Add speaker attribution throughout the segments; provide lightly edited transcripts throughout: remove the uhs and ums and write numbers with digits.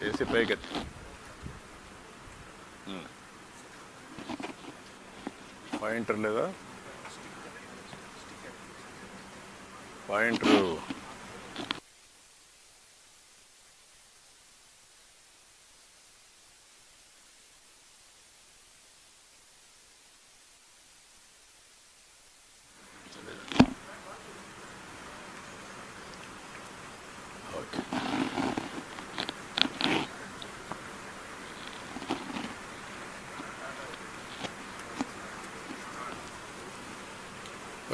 Speaker 1: AC పైకి pointer లేదా? Pointer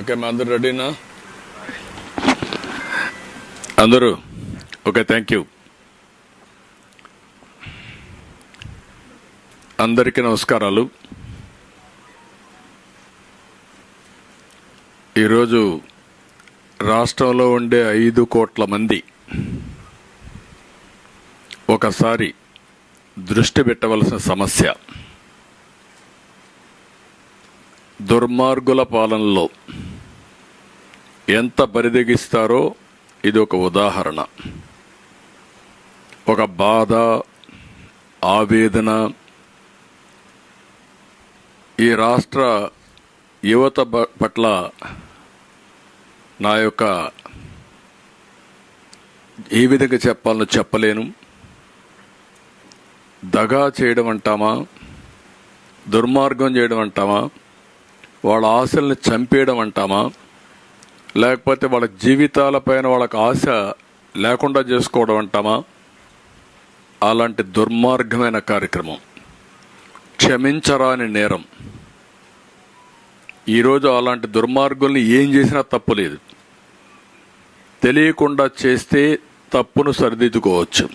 Speaker 1: okay. మా అందరు రెడీనా? అందరూ ఓకే. Thank you. అందరికీ నమస్కారాలు. ఈరోజు రాష్ట్రంలో ఉండే 5 కోట్ల మంది ఒకసారి దృష్టి పెట్టవలసిన సమస్య దుర్మార్గుల పాలనలో ఎంత బరిదెగిస్తారో ఇది ఒక ఉదాహరణ. ఒక బాధ, ఆవేదన ఈ రాష్ట్ర యువత పట్ల నా యొక్క ఏ విధంగా చెప్పాలో చెప్పలేను. దగా చేయడం అంటామా, దుర్మార్గం చేయడం అంటామా, వాళ్ళ ఆశల్ని చంపేయడం అంటామా, లేకపోతే వాళ్ళ జీవితాలపైన వాళ్ళకి ఆశ లేకుండా చేసుకోవడం అంటామా, అలాంటి దుర్మార్గమైన కార్యక్రమం, క్షమించరాని నేరం. ఈరోజు అలాంటి దుర్మార్గుల్ని ఏం చేసినా తప్పులేదు. తెలియకుండా చేస్తే తప్పును సరిదిద్దుకోవచ్చు.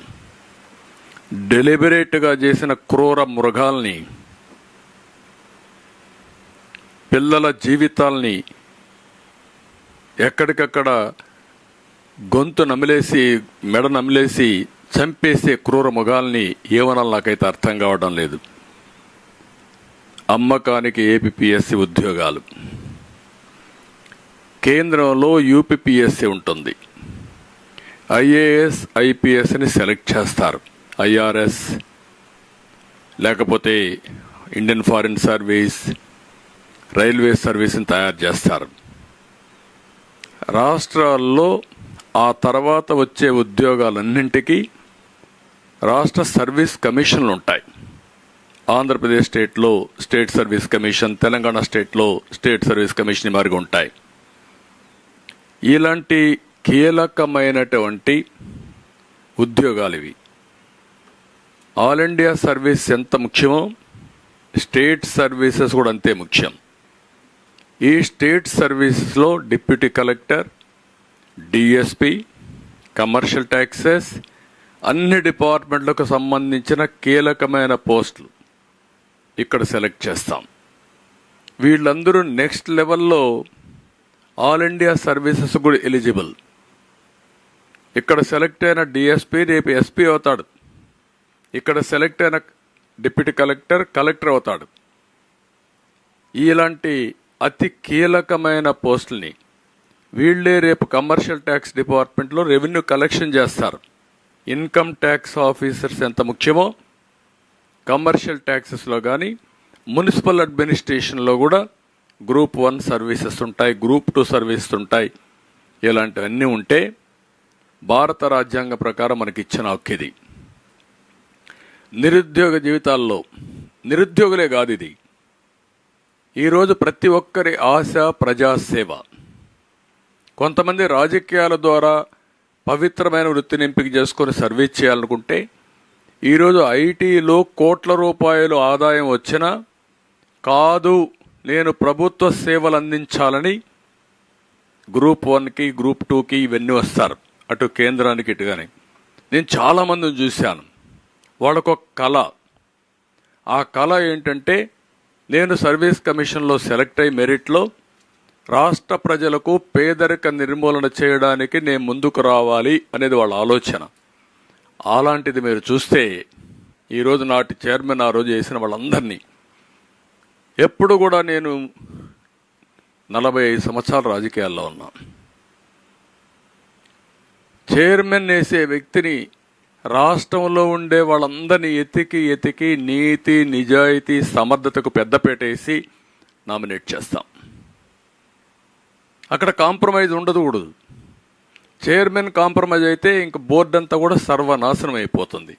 Speaker 1: డెలిబరేట్గా చేసిన క్రూర మృగాల్ని, పిల్లల జీవితాల్ని ఎక్కడికక్కడ గొంతు నమిలేసి, మెడ నమిలేసి చంపేసే క్రూర మృగాల్ని ఏమనాలి నాకైతే అర్థం కావడం లేదు. అమ్మకానికి ఏపీపీఎస్సీ ఉద్యోగాలు, కేంద్రంలో యూపీపీఎస్సీ ఉంటుంది. ఐఏఎస్, ఐపీఎస్ని సెలెక్ట్ చేస్తారు. ఐఆర్ఎస్ లేకపోతే ఇండియన్ ఫారిన్ సర్వీస్, రైల్వే సర్వీస్ని తయారు చేస్తారు. రాష్ట్రాల్లో ఆ తర్వాత వచ్చే ఉద్యోగాలన్నింటికీ రాష్ట్ర సర్వీస్ కమిషన్లు ఉంటాయి. ఆంధ్రప్రదేశ్ స్టేట్లో స్టేట్ సర్వీస్ కమిషన్, తెలంగాణ స్టేట్లో స్టేట్ సర్వీస్ కమిషన్ మారిగా ఉంటాయి. ఇలాంటి కీలకమైనటువంటి ఉద్యోగాలు ఇవి. ఆల్ ఇండియా సర్వీస్ ఎంత ముఖ్యమో స్టేట్ సర్వీసెస్ కూడా అంతే ముఖ్యం. ఈ స్టేట్ సర్వీసెస్లో deputy collector, DSP, commercial taxes, అన్ని డిపార్ట్మెంట్లకు సంబంధించిన కీలకమైన పోస్టులు ఇక్కడ సెలెక్ట్ చేస్తాం. వీళ్ళందరూ నెక్స్ట్ లెవెల్లో ఆల్ ఇండియా సర్వీసెస్ కూడా ఎలిజిబుల్. ఇక్కడ సెలెక్ట్ అయిన డిఎస్పి రేపు ఎస్పీ అవుతాడు. ఇక్కడ సెలెక్ట్ అయిన డిప్యూటీ కలెక్టర్ కలెక్టర్ అవుతాడు. ఇలాంటి అతి కీలకమైన పోస్టుల్ని వీళ్లే రేపు కమర్షియల్ ట్యాక్స్ డిపార్ట్మెంట్లో రెవెన్యూ కలెక్షన్ చేస్తారు. ఇన్కమ్ ట్యాక్స్ ఆఫీసర్స్ ఎంత ముఖ్యమో కమర్షియల్ ట్యాక్సెస్లో కానీ మున్సిపల్ అడ్మినిస్ట్రేషన్లో కూడా గ్రూప్ 1 సర్వీసెస్ ఉంటాయి, గ్రూప్ 2 సర్వీసెస్ ఉంటాయి. ఇలాంటివన్నీ ఉంటే భారత రాజ్యాంగం ప్రకారం మనకి ఇచ్చిన హక్కు ఇది. నిరుద్యోగ జీవితాల్లో నిరుద్యోగులే కాదు, ఇది ఈరోజు ప్రతి ఒక్కరి ఆశ ప్రజాసేవ. కొంతమంది రాజకీయాల ద్వారా పవిత్రమైన వృత్తిని ఎంపిక చేసుకొని సర్వీస్ చేయాలనుకుంటే ఈరోజు ఐటీలో కోట్ల రూపాయలు ఆదాయం వచ్చినా కాదు, నేను ప్రభుత్వ సేవలు అందించాలని గ్రూప్ 1కి, గ్రూప్ 2కి ఇవన్నీ వస్తారు, అటు కేంద్రానికి ఇటుగానే. నేను చాలామందిని చూశాను. వాళ్ళకొక కళ. ఆ కళ ఏంటంటే నేను సర్వీస్ కమిషన్లో సెలెక్ట్ అయ్యి మెరిట్లో రాష్ట్ర ప్రజలకు పేదరిక నిర్మూలన చేయడానికి నేను ముందుకు రావాలి అనేది వాళ్ళ ఆలోచన. అలాంటిది మీరు చూస్తే ఈరోజు నాటి చైర్మన్ ఆ రోజు చేసిన వాళ్ళందరినీ, ఎప్పుడు కూడా నేను 45 సంవత్సరాల రాజకీయాల్లో ఉన్నా, చైర్మన్ వేసే వ్యక్తిని రాష్ట్రంలో ఉండే వాళ్ళందరినీ ఎతికి నీతి నిజాయితీ సమర్థతకు పెద్దపీట వేసి నామినేట్ చేస్తాం. అక్కడ కాంప్రమైజ్ ఉండదు. చైర్మన్ కాంప్రమైజ్ అయితే ఇంక బోర్డు అంతా కూడా సర్వనాశనం అయిపోతుంది.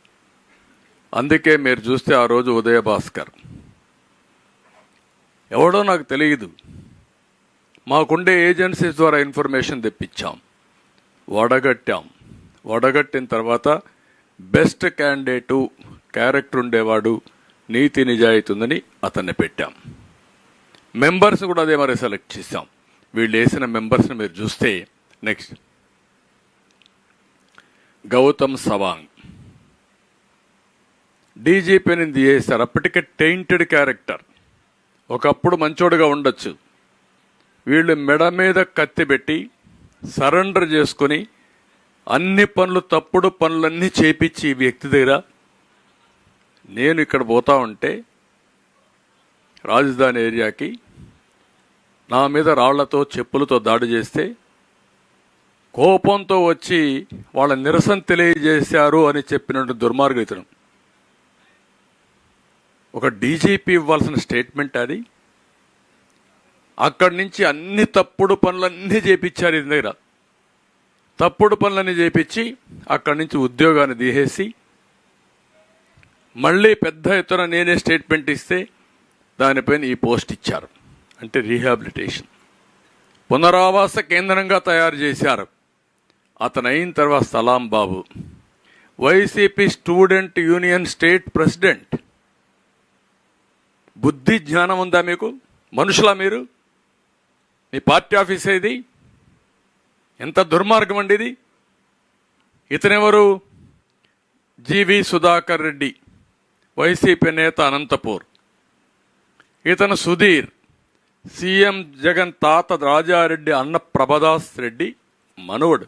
Speaker 1: అందుకే మీరు చూస్తే ఆ రోజు ఉదయభాస్కర్ ఎవడో నాకు తెలియదు, మాకుండే ఏజెన్సీస్ ద్వారా ఇన్ఫర్మేషన్ తెప్పించాం, వడగట్టిన తర్వాత బెస్ట్ క్యాండిడేటు, క్యారెక్టర్ ఉండేవాడు, నీతి నిజాయితీ ఉందని అతన్ని పెట్టాం. మెంబర్స్ కూడా అదే మరి సెలెక్ట్ చేశాం. వీళ్ళు వేసిన మెంబర్స్ని మీరు చూస్తే నెక్స్ట్ గౌతమ్ సవాంగ్ డీజీపీని చేశారు. అప్పటికే టెయింటెడ్ క్యారెక్టర్, ఒకప్పుడు మంచోడుగా ఉండొచ్చు. వీళ్ళు మెడ మీద కత్తి పెట్టి సరెండర్ చేసుకుని అన్ని పనులు, తప్పుడు పనులన్నీ చేపించి ఈ వ్యక్తి దగ్గర, నేను ఇక్కడ పోతా ఉంటే రాజధాని ఏరియాకి నా మీద రాళ్లతో చెప్పులతో దాడి చేస్తే కోపంతో వచ్చి వాళ్ళ నిరసన తెలియజేశారు అని చెప్పినట్టు దుర్మార్గితను. ఒక డీజీపీ ఇవ్వాల్సిన స్టేట్మెంట్ అది. అక్కడి నుంచి అన్ని తప్పుడు పనులన్నీ చేపించారు. ఇది దగ్గర తప్పుడు పనులన్నీ చేపించి అక్కడి నుంచి ఉద్యోగాన్ని తీసేసి మళ్ళీ పెద్ద ఎత్తున నేనే స్టేట్మెంట్ ఇస్తే దానిపైన ఈ పోస్ట్ ఇచ్చారు. అంటే రీహాబిలిటేషన్, పునరావాస కేంద్రంగా తయారు చేశారు. అతను అయిన తర్వాత Salam Babu YCP student union state president. బుద్ధి జ్ఞానం ఉందా మీకు? మనుషులా మీరు? మీ పార్టీ ఆఫీస్ ఇది? ఎంత దుర్మార్గం అండి ఇది. ఇతనెవరు? జీవి సుధాకర్ రెడ్డి, వైసీపీ నేత, అనంతపూర్. ఇతను సుధీర్, సీఎం జగన్ తాత రాజారెడ్డి అన్న ప్రభదాస్ రెడ్డి మనవడు.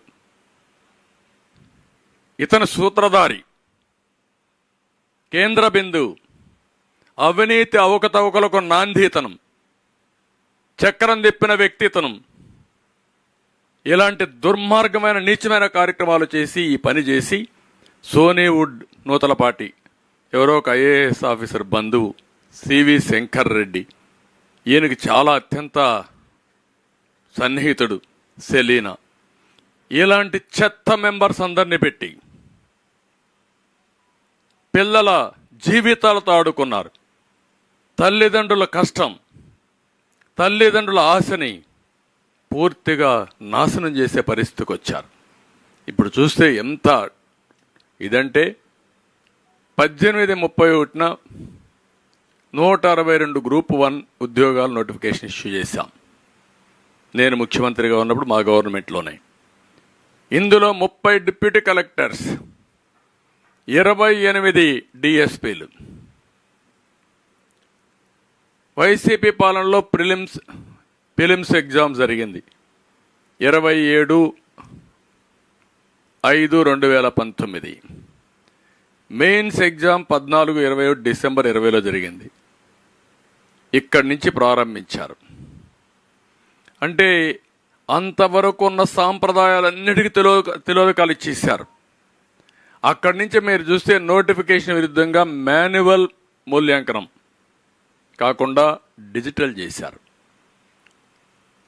Speaker 1: ఇతను సూత్రధారి, కేంద్ర బిందువు, అవినీతి అవకతవకలకు నాంది ఇతనం, చక్రం తిప్పిన వ్యక్తి ఇతనం. ఇలాంటి దుర్మార్గమైన నీచమైన కార్యక్రమాలు చేసి ఈ పని చేసి సోనీవుడ్ నూతలపాటి ఎవరో ఒక ఐఏఎస్ ఆఫీసర్ బంధువు సివి శంకర్ రెడ్డి, ఈయనకి చాలా అత్యంత సన్నిహితుడు సెలీనా. ఇలాంటి చెత్త మెంబర్స్ అందరినీ పెట్టి పిల్లల జీవితాలతో ఆడుకున్నారు. తల్లిదండ్రుల కష్టం, తల్లిదండ్రుల ఆశని పూర్తిగా నాశనం చేసే పరిస్థితికి వచ్చారు. ఇప్పుడు చూస్తే ఎంత ఇదంటే 18/31 162 గ్రూప్ 1 ఉద్యోగాలు నోటిఫికేషన్ ఇష్యూ చేశాం. నేను ముఖ్యమంత్రిగా ఉన్నప్పుడు మా గవర్నమెంట్లోనే. ఇందులో 30 డిప్యూటీ కలెక్టర్స్, 28 డిఎస్పీలు. వైసీపీ పాలనలో ప్రిలిమ్స్ ఎగ్జామ్ జరిగింది 27/5/2019. మెయిన్స్ ఎగ్జామ్ 14/21 డిసెంబర్ 2020లో జరిగింది. ఇక్కడి నుంచి ప్రారంభించారు. అంటే అంతవరకు ఉన్న సాంప్రదాయాలన్నిటికీ తిలోదకాలు ఇచ్చేశారు. అక్కడి నుంచి మీరు చూస్తే నోటిఫికేషన్ విరుద్ధంగా మాన్యువల్ మూల్యాంకనం కాకుండా డిజిటల్ చేశారు.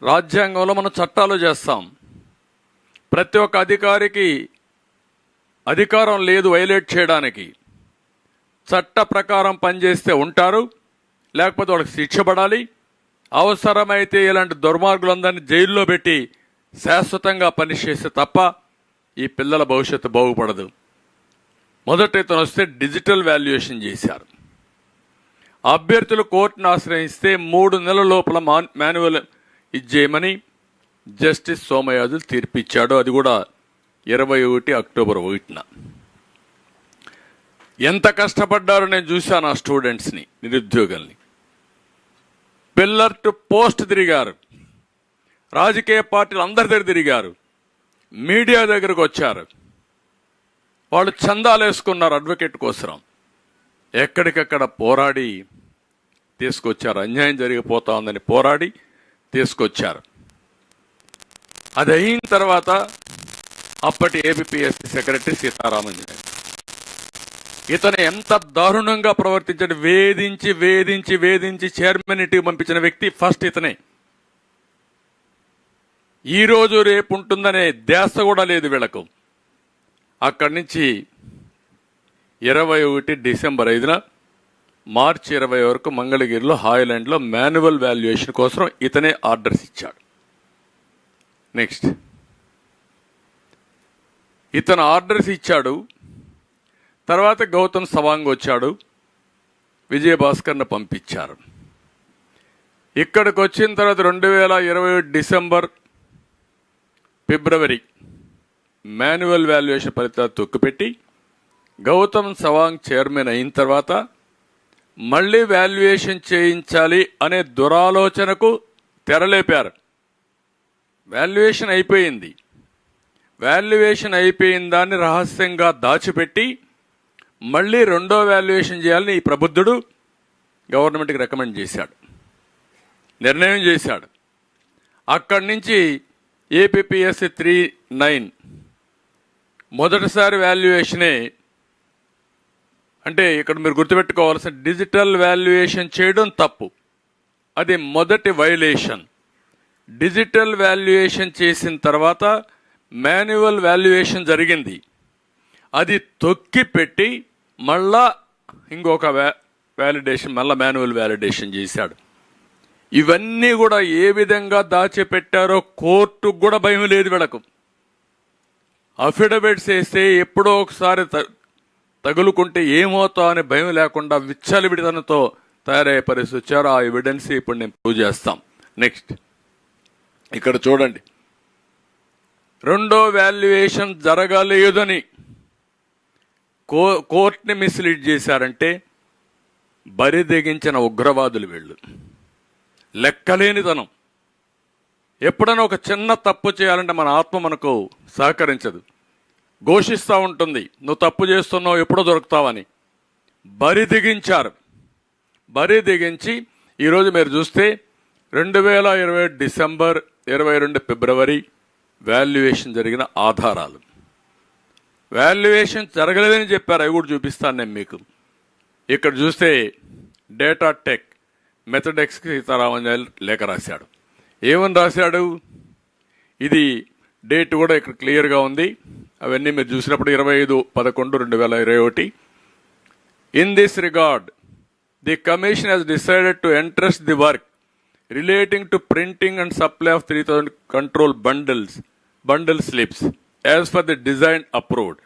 Speaker 1: రాజ్యాంగంలో మనం చట్టాలు చేస్తాం. ప్రతి ఒక్క అధికారికి అధికారం లేదు వైలేట్ చేయడానికి. చట్ట ప్రకారం పనిచేస్తే ఉంటారు, లేకపోతే వాళ్ళకి శిక్ష పడాలి. అవసరమైతే ఇలాంటి దుర్మార్గులందరినీ జైల్లో పెట్టి శాశ్వతంగా పనిష్ చేస్తే తప్ప ఈ పిల్లల భవిష్యత్తు బాగుపడదు. మొదట ఇతను వస్తే డిజిటల్ వాల్యుయేషన్ చేశారు. అభ్యర్థులు కోర్టును ఆశ్రయిస్తే 3 నెలల లోపల మాన్యువల్ ఇచ్చేయమని జస్టిస్ సోమయాజులు తీర్పిచ్చాడు. అది కూడా 21 అక్టోబర్ 1న. ఎంత కష్టపడ్డారో నేను చూశాను ఆ స్టూడెంట్స్ని, నిరుద్యోగుల్ని. పిల్లర్ టు పోస్ట్ తిరిగారు, రాజకీయ పార్టీలు అందరి దగ్గర తిరిగారు, మీడియా దగ్గరకు వచ్చారు. వాళ్ళు చందాలు వేసుకున్నారు అడ్వకేట్ కోసం. ఎక్కడికక్కడ పోరాడి తీసుకొచ్చారు. అన్యాయం జరిగిపోతా ఉందని పోరాడి తీసుకొచ్చారు. అది అయిన తర్వాత అప్పటి ఏబిపిఎస్సి సెక్రటరీ సీతారామన్ ఇతను ఎంత దారుణంగా ప్రవర్తించాడు. వేధించి వేధించి వేధించి చైర్మన్ ఇంటికి పంపించిన వ్యక్తి ఫస్ట్ ఇతనే. ఈ రోజు రేపు ఉంటుందనే ధ్యాస కూడా లేదు వీళ్లకు. అక్కడి నుంచి 21 డిసెంబర్ 5న మార్చి 20 వరకు మంగళగిరిలో హాయ్లాండ్లో మాన్యువల్ వాల్యుయేషన్ కోసం ఇతనే ఆర్డర్స్ ఇచ్చాడు. నెక్స్ట్ ఇతను ఆర్డర్స్ ఇచ్చాడు. తర్వాత గౌతమ్ సవాంగ్ వచ్చాడు, విజయభాస్కర్ను పంపించారు. ఇక్కడికి వచ్చిన తర్వాత 2020 డిసెంబర్ ఫిబ్రవరి మాన్యువల్ వాల్యుయేషన్ ఫలితాలు తొక్కిపెట్టి గౌతమ్ సవాంగ్ చైర్మన్ అయిన తర్వాత మళ్లీ వాల్యుయేషన్ చేయించాలి అనే దురాలోచనకు తెరలేపారు. వాల్యుయేషన్ అయిపోయింది. వాల్యుయేషన్ అయిపోయిన దాన్ని రహస్యంగా దాచిపెట్టి మళ్లీ రెండో వాల్యుయేషన్ చేయాలని ఈ ప్రబుద్ధుడు గవర్నమెంట్కి రికమెండ్ చేశాడు, నిర్ణయం చేశాడు. అక్కడి నుంచి ఏపీపీఎస్సీ 39 మొదటిసారి వాల్యుయేషనే. అంటే ఇక్కడ మీరు గుర్తుపెట్టుకోవాల్సిన, డిజిటల్ వాల్యుయేషన్ చేయడం తప్పు, అది మొదటి వైలేషన్. డిజిటల్ వాల్యుయేషన్ చేసిన తర్వాత మాన్యువల్ వాల్యుయేషన్ జరిగింది. అది తొక్కి పెట్టి మళ్ళా ఇంకొక వ్యాలిడేషన్, మళ్ళా మాన్యువల్ వ్యాలిడేషన్ చేశాడు. ఇవన్నీ కూడా ఏ విధంగా దాచిపెట్టారో కోర్టుకు కూడా భయం లేదు వీళ్ళకు. అఫిడవిట్స్ వేస్తే ఎప్పుడో ఒకసారి తగులుకుంటే ఏమవుతా అనే భయం లేకుండా విచ్చలవిడితనంతో తయారయ్యే పరిస్థితి వచ్చారు. ఆ ఎవిడెన్స్ ఇప్పుడు నేను ప్రూవ్ చేస్తాం. నెక్స్ట్ ఇక్కడ చూడండి, రెండో వాల్యుయేషన్ జరగలేదని కోర్టుని మిస్లీడ్ చేశారంటే బరిదెగించిన ఉగ్రవాదులు వీళ్ళు. లెక్కలేనితనం. ఎప్పుడైనా ఒక చిన్న తప్పు చేయాలంటే మన ఆత్మ మనకు సహకరించదు, ఘోషిస్తూ ఉంటుంది, నువ్వు తప్పు చేస్తున్నావు, ఎప్పుడో దొరుకుతావని. బరిదెగించారు. బరిదెగించి ఈరోజు మీరు చూస్తే 2020 డిసెంబర్ 22 ఫిబ్రవరి వాల్యుయేషన్ జరిగిన ఆధారాలు. వాల్యుయేషన్ జరగలేదని చెప్పారు, అవి కూడా చూపిస్తాను నేను మీకు. ఇక్కడ చూస్తే డేటా టెక్ మెథడెక్స్కి సీతారామన్ లేఖ రాశాడు. ఏమని రాశాడు? ఇది డేట్ కూడా ఇక్కడ క్లియర్గా ఉంది. అవన్నీ మీరు చూసినప్పుడు 25/11/2021. In this regard the commission has decided to entrust the work relating to printing and supply of 3000 control bundle slips as per the design approved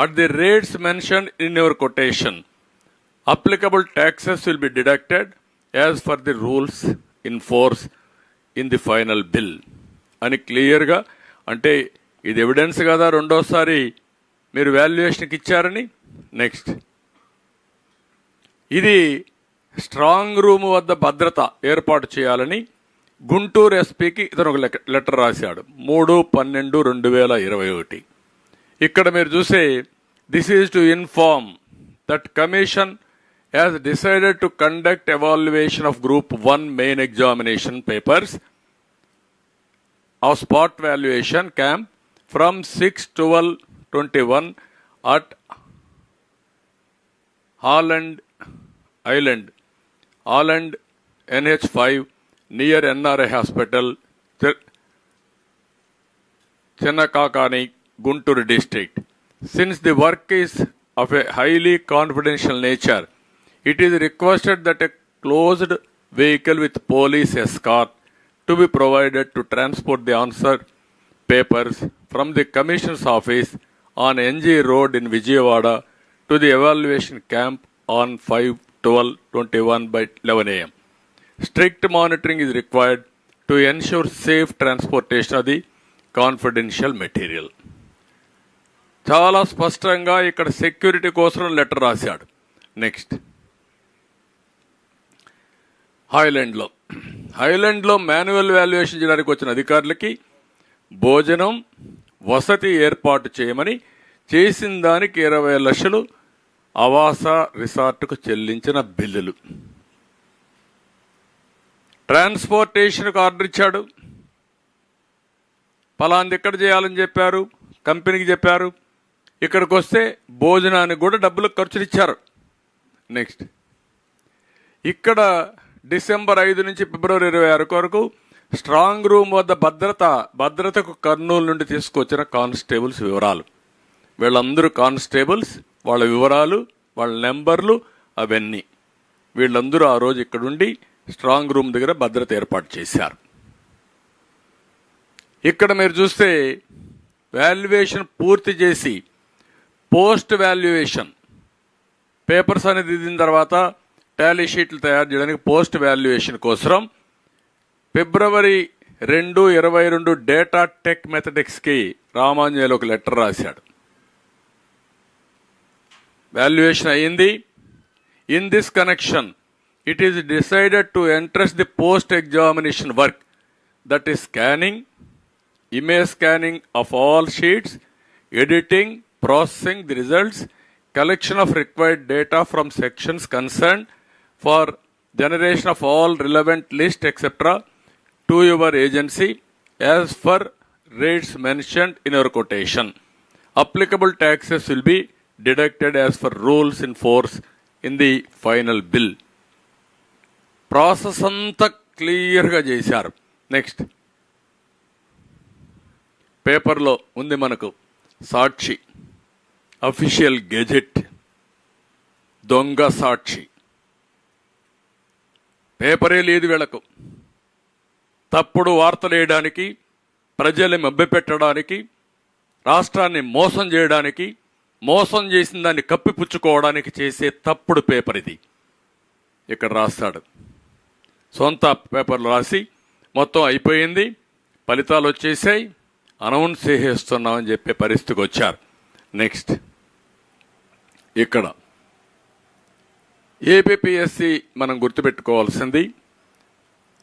Speaker 1: at the rates mentioned in your quotation. Applicable taxes will be deducted as per the rules in force in the final bill అని క్లియర్గా. అంటే ఇది evidence కదా రెండోసారి మీరు వాల్యుయేషన్కి ఇచ్చారని. Next ఇది strong room వద్ద భద్రత ఏర్పాటు చేయాలని గుంటూరు ఎస్పీకి ఇతను ఒక లెటర్ రాశాడు 3/12/2021. ఇక్కడ మీరు చూసే this is to inform that commission has decided to conduct evaluation of group 1 main examination papers of spot valuation camp from 6/12/21 at Holland NH5 near NRI Hospital, Chennakakani, Guntur district. Since the work is of a highly confidential nature, it is requested that a closed vehicle with police escort to be provided to transport the answer papers from the Commissioner's office on NG Road in Vijayawada to the evaluation camp on 5/12/21 by 11 a.m. Strict monitoring is required to ensure safe transportation of the confidential material. చాలా స్పష్టంగా ఇక్కడ security కోసం letter రాశాడు. Next హాయ్లాండ్లో manual valuation చేయడానికి వచ్చిన అధికారులకి భోజనం వసతి ఏర్పాటు చేయమని చేసిన దానికి 20 లక్షలు ఆవాస రిసార్ట్కు చెల్లించిన బిల్లులు. ట్రాన్స్పోర్టేషన్కు ఆర్డర్ ఇచ్చాడు. పలాంది ఎక్కడ చేయాలని చెప్పారు, కంపెనీకి చెప్పారు. ఇక్కడికి వస్తే భోజనానికి కూడా డబ్బులు ఖర్చులు ఇచ్చారు. నెక్స్ట్, ఇక్కడ డిసెంబర్ 5 నుంచి ఫిబ్రవరి 26 వరకు స్ట్రాంగ్ రూమ్ వద్ద భద్రతకు కర్నూలు నుండి తీసుకొచ్చిన కానిస్టేబుల్స్ వివరాలు. వీళ్ళందరూ కానిస్టేబుల్స్, వాళ్ళ వివరాలు, వాళ్ళ నెంబర్లు అవన్నీ వీళ్ళందరూ ఆ రోజు ఇక్కడుండి స్ట్రాంగ్ రూమ్ దగ్గర భద్రత ఏర్పాటు చేశారు. ఇక్కడ మీరు చూస్తే వాల్యుయేషన్ పూర్తి చేసి పోస్ట్ వాల్యుయేషన్ పేపర్స్ అనేది దిద్దిన తర్వాత టాలీ షీట్లు తయారు చేయడానికి పోస్ట్ వాల్యుయేషన్ కోసం ఫిబ్రవరి 2, 22 డేటా టెక్ మెథడిక్స్కి రామాంజనేయులు ఒక లెటర్ రాశాడు. వాల్యుయేషన్ అయ్యింది. In this connection it is decided to entrust the post examination work, that is scanning, image scanning of all sheets, editing, processing the results, collection of required data from sections concerned for generation of all relevant list etc. to your agency as per rates mentioned in your quotation. Applicable taxes will be deducted as per rules in force in the final bill. Process అంతా క్లియర్గా చేశారు. Next, పేపర్లో ఉంది మనకు సాక్షి, official gazette, దొంగ సాక్షి. పేపరే లేదు వీళ్ళకు. తప్పుడు వార్తలు వేయడానికి, ప్రజల్ని మభ్యపెట్టడానికి, రాష్ట్రాన్ని మోసం చేయడానికి, మోసం చేసిన దాన్ని కప్పిపుచ్చుకోవడానికి చేసే తప్పుడు పేపర్ ఇది. ఇక్కడ రాస్తాడు, సొంత పేపర్లు రాసి మొత్తం అయిపోయింది, ఫలితాలు వచ్చేసాయి, అనౌన్స్ చేసేస్తున్నామని చెప్పే పరిస్థితికి వచ్చారు. నెక్స్ట్, ఇక్కడ ఏపీపీఎస్సి మనం గుర్తుపెట్టుకోవాల్సింది,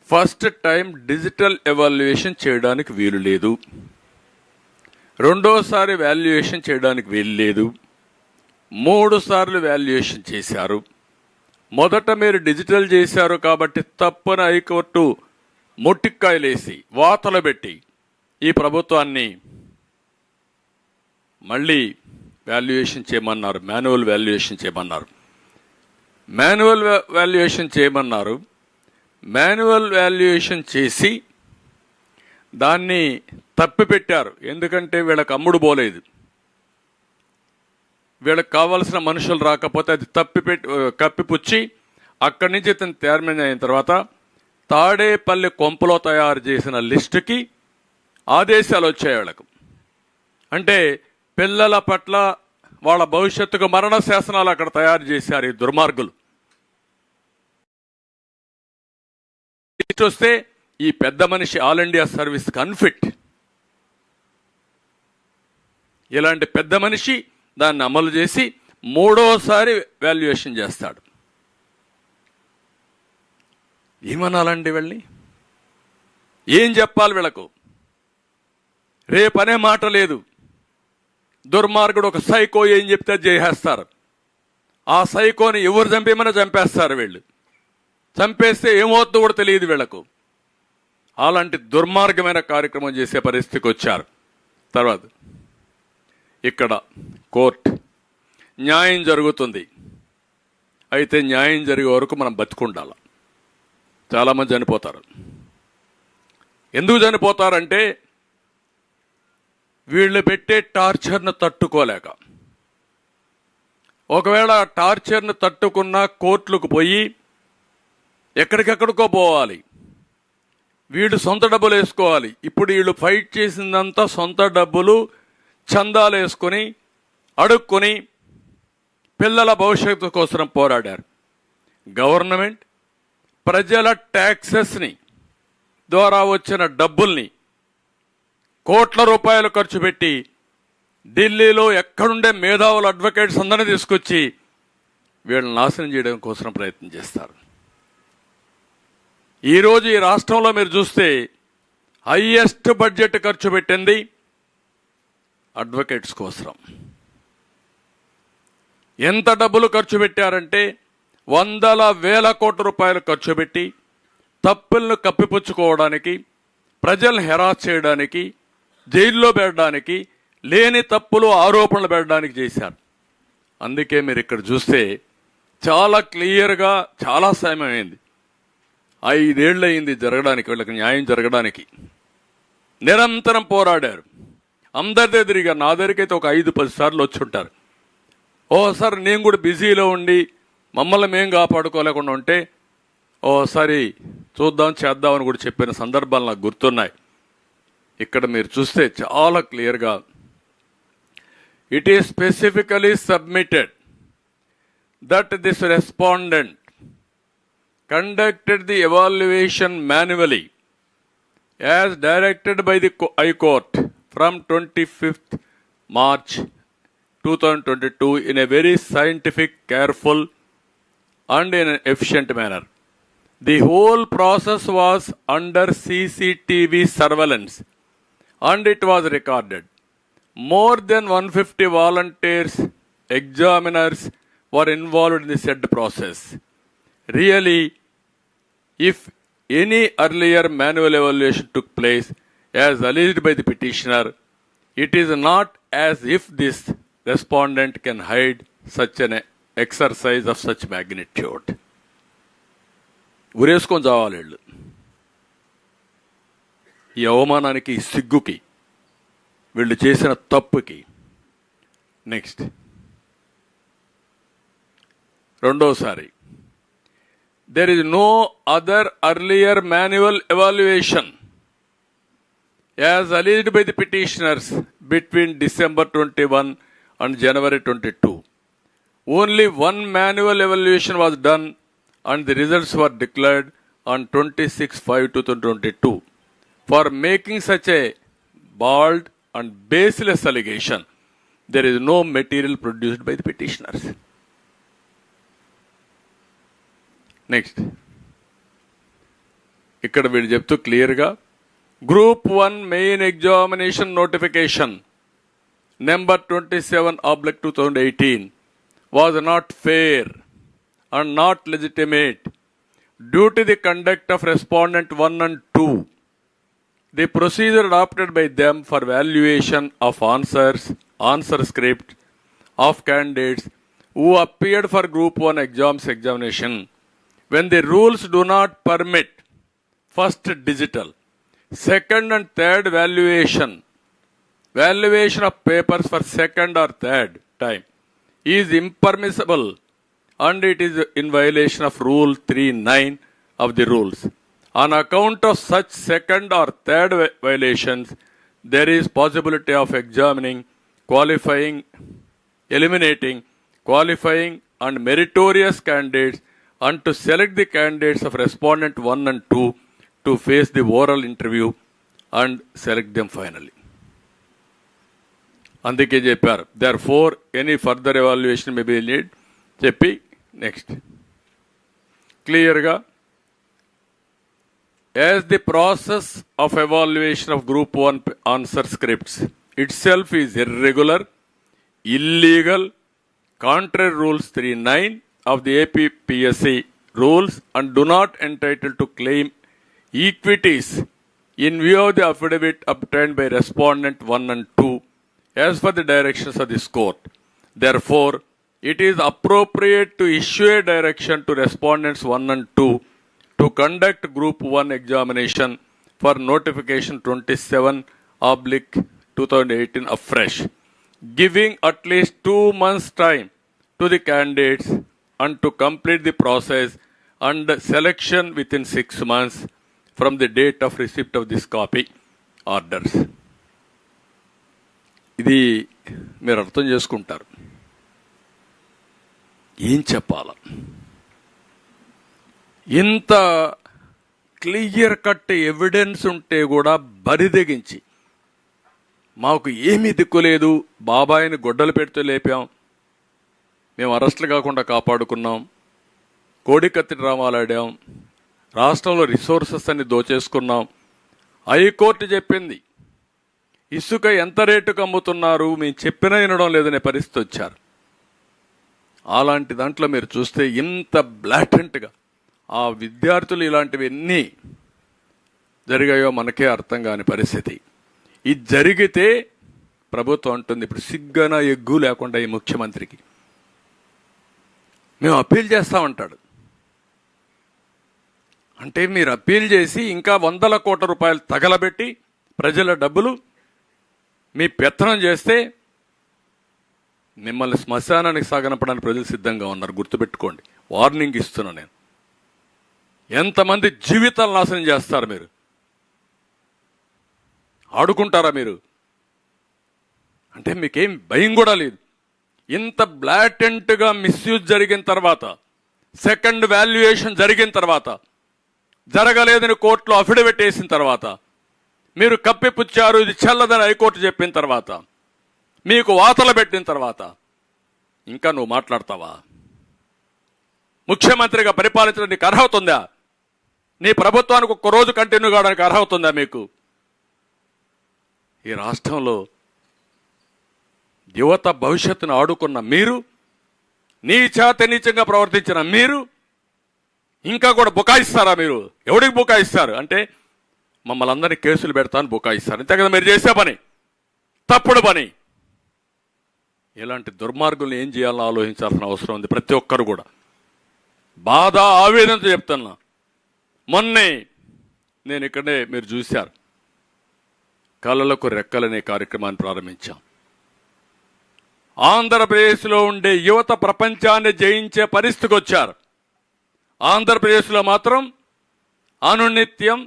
Speaker 1: ఫస్ట్ టైం డిజిటల్ ఎవాల్యుయేషన్ చేయడానికి వీలు లేదు, రెండోసారి వాల్యుయేషన్ చేయడానికి వీలు లేదు, 3 సార్లు వాల్యుయేషన్ చేశారు. మొదట మీరు డిజిటల్ చేశారు కాబట్టి తప్పన హైకోర్టు మొట్టిక్కాయలేసి వాతలు పెట్టి ఈ ప్రభుత్వాన్ని మళ్ళీ వాల్యుయేషన్ చేయమన్నారు, మాన్యువల్ వాల్యుయేషన్ చేయమన్నారు. మాన్యువల్ వాల్యుయేషన్ చేసి దాన్ని తప్పిపెట్టారు. ఎందుకంటే వీళ్ళకి అమ్ముడు పోలేదు, వీళ్ళకి కావాల్సిన మనుషులు రాకపోతే అది కప్పిపుచ్చి అక్కడి నుంచి ఇతను చైర్మన్ అయిన తర్వాత తాడేపల్లి కొంపలో తయారు చేసిన లిస్టుకి ఆదేశాలు వచ్చాయి వీళ్ళకు. అంటే పిల్లల పట్ల వాళ్ళ భవిష్యత్తుకు మరణ శాసనాలు అక్కడ తయారు చేశారు ఈ దుర్మార్గులు. వస్తే ఈ పెద్ద మనిషి ఆల్ ఇండియా సర్వీస్కి అన్ఫిట్. ఇలాంటి పెద్ద మనిషి దాన్ని అమలు చేసి 3వసారి వాల్యుయేషన్ చేస్తాడు. ఏమనాలండి వీళ్ళని? ఏం చెప్పాలి వీళ్ళకు? రేపనే మాట లేదు. దుర్మార్గుడు ఒక సైకో ఏం చెప్తే చేసేస్తారు. ఆ సైకోని ఎవరు చంపేమని చంపేస్తారు వీళ్ళు. చంపేస్తే ఏమవుతుందో కూడా తెలియదు వీళ్లకు. అలాంటి దుర్మార్గమైన కార్యక్రమం చేసే పరిస్థితికి వచ్చారు. తర్వాత ఇక్కడ కోర్టు న్యాయం జరుగుతుంది. అయితే న్యాయం జరిగే వరకు మనం బతికుండాలి. చాలామంది చనిపోతారు. ఎందుకు చనిపోతారంటే వీళ్ళు పెట్టే టార్చర్ను తట్టుకోలేక. ఒకవేళ టార్చర్ను తట్టుకున్నా కోర్టులకు పోయి ఎక్కడికెక్కడికో పోవాలి, వీళ్ళు సొంత డబ్బులు వేసుకోవాలి. ఇప్పుడు వీళ్ళు ఫైట్ చేసిందంతా సొంత డబ్బులు చందాలు వేసుకొని అడుక్కొని పిల్లల భవిష్యత్తు కోసం పోరాడారు. గవర్నమెంట్ ప్రజల ట్యాక్సెస్ని ద్వారా వచ్చిన డబ్బుల్ని కోట్ల రూపాయలు ఖర్చు పెట్టి ఢిల్లీలో ఎక్కడుండే మేధావులు అడ్వకేట్స్ అందరినీ తీసుకొచ్చి వీళ్ళని నాశనం చేయడం కోసం ప్రయత్నం చేస్తారు. ఈరోజు ఈ రాష్ట్రంలో మీరు చూస్తే హైయెస్ట్ బడ్జెట్ ఖర్చు పెట్టింది అడ్వకేట్స్ కోసం. ఎంత డబ్బులు ఖర్చు పెట్టారంటే 100,000 కోట్ల రూపాయలు ఖర్చు పెట్టి తప్పులను కప్పిపుచ్చుకోవడానికి, ప్రజలను హెరాస్ చేయడానికి, జైల్లో పెట్టడానికి, లేని తప్పులు ఆరోపణలు పెట్టడానికి చేశారు. అందుకే మీరు ఇక్కడ చూస్తే చాలా క్లియర్గా చాలా సమయం అయింది, 5 ఏళ్ళు అయింది జరగడానికి, వీళ్ళకి న్యాయం జరగడానికి. నిరంతరం పోరాడారు, అందరి దగ్గర, నా దగ్గరికైతే ఒక 5-10 సార్లు వచ్చి ఉంటారు. ఓసారి నేను కూడా బిజీలో ఉండి మమ్మల్ని మేము కాపాడుకోలేకుండా ఉంటే ఓసారి చూద్దాం చేద్దామని కూడా చెప్పిన సందర్భాలు నాకు గుర్తున్నాయి. ఇక్కడ మీరు చూస్తే చాలా క్లియర్గా it is specifically submitted that this respondent conducted the evaluation manually as directed by the High Court from 25th March 2022 in a very scientific, careful and in an efficient manner. The whole process was under CCTV surveillance and it was recorded. More than 150 volunteers, examiners were involved in the said process. Really, if any earlier manual evaluation took place as alleged by the petitioner, it is not as if this respondent can hide such an exercise of such magnitude. ఉరేసుకొని చావాలి వీళ్ళు, ఈ అవమానానికి, ఈ సిగ్గుకి, వీళ్ళు చేసిన తప్పుకి. Next రెండోసారి, there is no other earlier manual evaluation as alleged by the petitioners between December 21 and January 22. Only one manual evaluation was done and the results were declared on 26/5/2022. For making such a bald and baseless allegation, there is no material produced by the petitioners. Next ఇక్కడ వీళ్ళు చెప్తూ క్లియర్గా, group 1 main examination notification number 27/2018 was not fair and not legitimate due to the conduct of respondent 1 and 2. The procedure adopted by them for valuation of answer script of candidates who appeared for group 1 examination, when the rules do not permit first digital, second and third valuation of papers for second or third time is impermissible and it is in violation of Rule 3(9) of the rules. On account of such second or third violations, there is possibility of eliminating qualifying and meritorious candidates and to select the candidates of respondent 1 and 2 to face the oral interview and select them finally. అందుకే చెప్పారు, therefore any further evaluation may be needed చెప్పి next క్లియర్గా, as the process of evaluation of group 1 answer scripts itself is irregular, illegal, contrary rules 3(9) of the APPSC rules and do not entitle to claim equities in view of the affidavit obtained by respondent 1 and 2 as per the directions of this court. Therefore, it is appropriate to issue a direction to respondents 1 and 2 to conduct group 1 examination for notification 27/2018 afresh, giving at least 2 months time to the candidates and to complete the process and selection within 6 months from the date of receipt of this copy orders. ఇది మీరు అర్థం చేసుకుంటారు. ఏం చెప్పాల, ఇంత clear cut evidence ఉంటే కూడా బరిదెగించి మాకు ఏమీ దిక్కులేదు, బాబాయిని గొడ్డలు పెడితే లేపాం, మేము అరెస్టులు కాకుండా కాపాడుకున్నాం, కోడికత్తి డ్రామాలు ఆడాం, రాష్ట్రంలో రిసోర్సెస్ అన్ని దోచేసుకున్నాం, హైకోర్టు చెప్పింది ఇసుక ఎంత రేటుకు అమ్ముతున్నారు, మేము చెప్పినా వినడం లేదనే పరిస్థితి వచ్చారు. అలాంటి దాంట్లో మీరు చూస్తే ఇంత బ్లాటెంట్గా ఆ విద్యార్థులు ఇలాంటివి ఎన్ని జరిగాయో మనకే అర్థం కాని పరిస్థితి. ఇది జరిగితే ప్రభుత్వం అంటుంది ఇప్పుడు సిగ్గన ఎగ్గు లేకుండా ఈ ముఖ్యమంత్రికి మేము అప్పీల్ చేస్తామంటాడు. అంటే మీరు అప్పీల్ చేసి ఇంకా 100 కోట్ల రూపాయలు తగలబెట్టి ప్రజల డబ్బులు మీ పెత్తనం చేస్తే మిమ్మల్ని శ్మశానానికి సాగనపడానికి ప్రజలు సిద్ధంగా ఉన్నారు. గుర్తుపెట్టుకోండి, వార్నింగ్ ఇస్తున్నా నేను. ఎంతమంది జీవితాలు నాశనం చేస్తారు మీరు? ఆడుకుంటారా మీరు? అంటే మీకేం భయం కూడా లేదు. ఇంత బ్లాటెంట్గా మిస్యూజ్ జరిగిన తర్వాత, సెకండ్ వాల్యుయేషన్ జరిగిన తర్వాత, జరగలేదని కోర్టులో అఫిడవిట్ వేసిన తర్వాత, మీరు కప్పిపుచ్చారు ఇది చెల్లదని హైకోర్టు చెప్పిన తర్వాత, మీకు వాతలు పెట్టిన తర్వాత ఇంకా నువ్వు మాట్లాడతావా? ముఖ్యమంత్రిగా పరిపాలించడానికి నీకు అర్హత ఉందా? నీ ప్రభుత్వానికి ఒక్క రోజు కంటిన్యూ కావడానికి అర్హత ఉందా మీకు? ఈ రాష్ట్రంలో యువత భవిష్యత్తును ఆడుకున్న మీరు, నీచంగా ప్రవర్తించిన మీరు ఇంకా కూడా బుకాయిస్తారా? మీరు ఎవడికి బుకాయిస్తారు అంటే మమ్మల్ని అందరినీ కేసులు పెడతాను బుకాయిస్తారు. అంతే కదా మీరు చేసే పని, తప్పుడు పని. ఇలాంటి దుర్మార్గుల్ని ఏం చేయాలని ఆలోచించాల్సిన అవసరం ఉంది ప్రతి ఒక్కరు కూడా. బాధ ఆవేదనతో చెప్తున్నా. మొన్నే నేను ఇక్కడే మీరు చూశారు, కళలకు రెక్కలనే కార్యక్రమాన్ని ప్రారంభించాం. ఆంధ్రప్రదేశ్లో ఉండే యువత ప్రపంచాన్ని జయించే పరిస్థితికి వచ్చారు. ఆంధ్రప్రదేశ్లో మాత్రం అనునిత్యం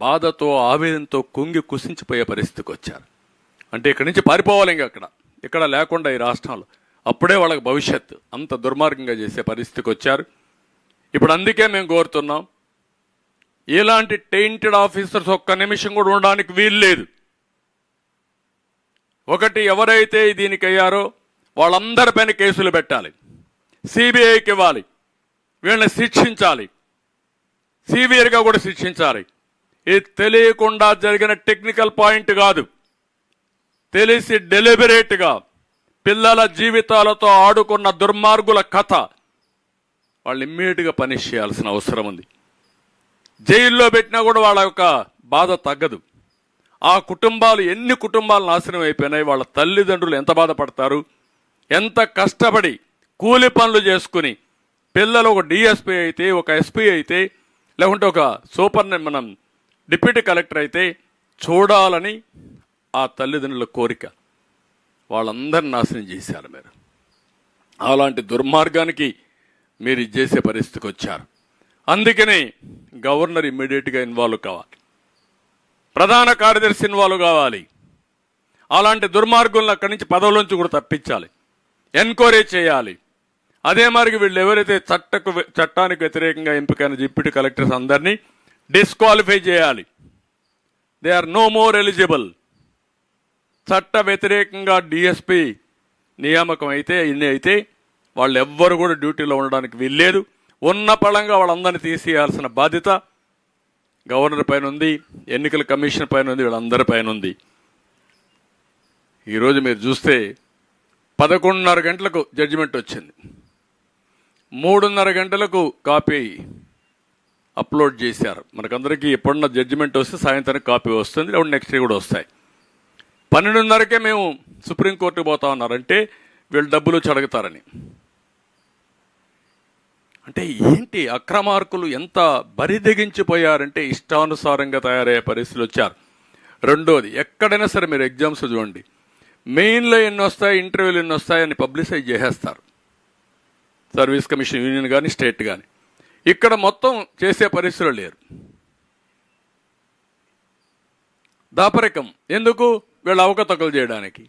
Speaker 1: బాధతో ఆవేదనతో కుంగి కుసించిపోయే పరిస్థితికి వచ్చారు. అంటే ఇక్కడి నుంచి పారిపోవాలి, ఇంకా ఇక్కడ లేకుండా ఈ రాష్ట్రంలో అప్పుడే వాళ్ళకి భవిష్యత్తు. అంత దుర్మార్గంగా చేసే పరిస్థితికి వచ్చారు. ఇప్పుడు అందుకే మేము కోరుతున్నాం, ఇలాంటి టెయింటెడ్ ఆఫీసర్స్ ఒక్క నిమిషం కూడా ఉండడానికి వీలు లేదు. ఒకటి, ఎవరైతే దీనికి అయ్యారో వాళ్ళందరిపైన కేసులు పెట్టాలి, సిబిఐకి ఇవ్వాలి, వీళ్ళని శిక్షించాలి, సివియర్గా కూడా శిక్షించాలి. ఇది తెలియకుండా జరిగిన టెక్నికల్ పాయింట్ కాదు, తెలిసి డెలిబరేట్గా పిల్లల జీవితాలతో ఆడుకున్న దుర్మార్గుల కథ. వాళ్ళు ఇమ్మీడియట్గా పనిష్ చేయాల్సిన అవసరం ఉంది. జైల్లో పెట్టినా కూడా వాళ్ళ యొక్క బాధ తగ్గదు. ఆ కుటుంబాలు, ఎన్ని కుటుంబాలు నాశనం అయిపోయినాయి, వాళ్ళ తల్లిదండ్రులు ఎంత బాధపడతారు, ఎంత కష్టపడి కూలి పనులు చేసుకుని పిల్లలు ఒక డిఎస్పీ అయితే, ఒక ఎస్పీ అయితే, లేకుంటే ఒక మనం డిప్యూటీ కలెక్టర్ అయితే చూడాలని ఆ తల్లిదండ్రుల కోరిక. వాళ్ళందరినీ నాశనం చేశారు మీరు. అలాంటి దుర్మార్గానికి మీరు ఇది చేసే పరిస్థితికి వచ్చారు. అందుకనే గవర్నర్ ఇమ్మీడియట్గా ఇన్వాల్వ్ కావాలి, ప్రధాన కార్యదర్శి ఇన్వాల్వ్ కావాలి. అలాంటి దుర్మార్గులను అక్కడి నుంచి పదవులోంచి కూడా తప్పించాలి, ఎన్క్వైరీ చేయాలి. అదే మరి వీళ్ళు ఎవరైతే చట్టానికి వ్యతిరేకంగా ఎంపికైన డిప్యూటీ కలెక్టర్స్ అందరినీ డిస్క్వాలిఫై చేయాలి. They are no more eligible. చట్ట వ్యతిరేకంగా డిఎస్పీ నియామకం అయితే ఇన్ని అయితే వాళ్ళు ఎవ్వరు కూడా డ్యూటీలో ఉండడానికి వీల్లేదు. ఉన్న పళంగా వాళ్ళందరినీ తీసేయాల్సిన బాధ్యత గవర్నర్ పైన ఉంది, ఎన్నికల కమిషన్ పైన ఉంది, వీళ్ళందరి పైన ఉంది. ఈరోజు మీరు చూస్తే 11:30 గంటలకు జడ్జిమెంట్ వచ్చింది, 3:30 గంటలకు కాపీ అప్లోడ్ చేశారు. మనకందరికీ ఎప్పుడన్నా జడ్జిమెంట్ వస్తే సాయంత్రం కాపీ వస్తుంది, లేకుంటే నెక్స్ట్ డే కూడా వస్తాయి. 12:30కే మేము సుప్రీంకోర్టుకు పోతా ఉన్నారంటే వీళ్ళు డబ్బులు చడగతారని. అంటే ఏంటి అక్రమార్కులు ఎంత బరిదెగించిపోయారంటే ఇష్టానుసారంగా తయారయ్యే పరిస్థితులు వచ్చారు. రెండోది, ఎక్కడైనా సరే మీరు ఎగ్జామ్స్ చూడండి, మెయిన్లో ఎన్ని వస్తాయి, ఇంటర్వ్యూలు ఎన్ని వస్తాయని పబ్లిసైజ్ చేసేస్తారు, సర్వీస్ కమిషన్ యూనియన్ కానీ స్టేట్ కానీ. ఇక్కడ మొత్తం చేసే పరిస్థితులు లేరు. దాపరికం ఎందుకు? వీళ్ళు అవకతవకలు చేయడానికి.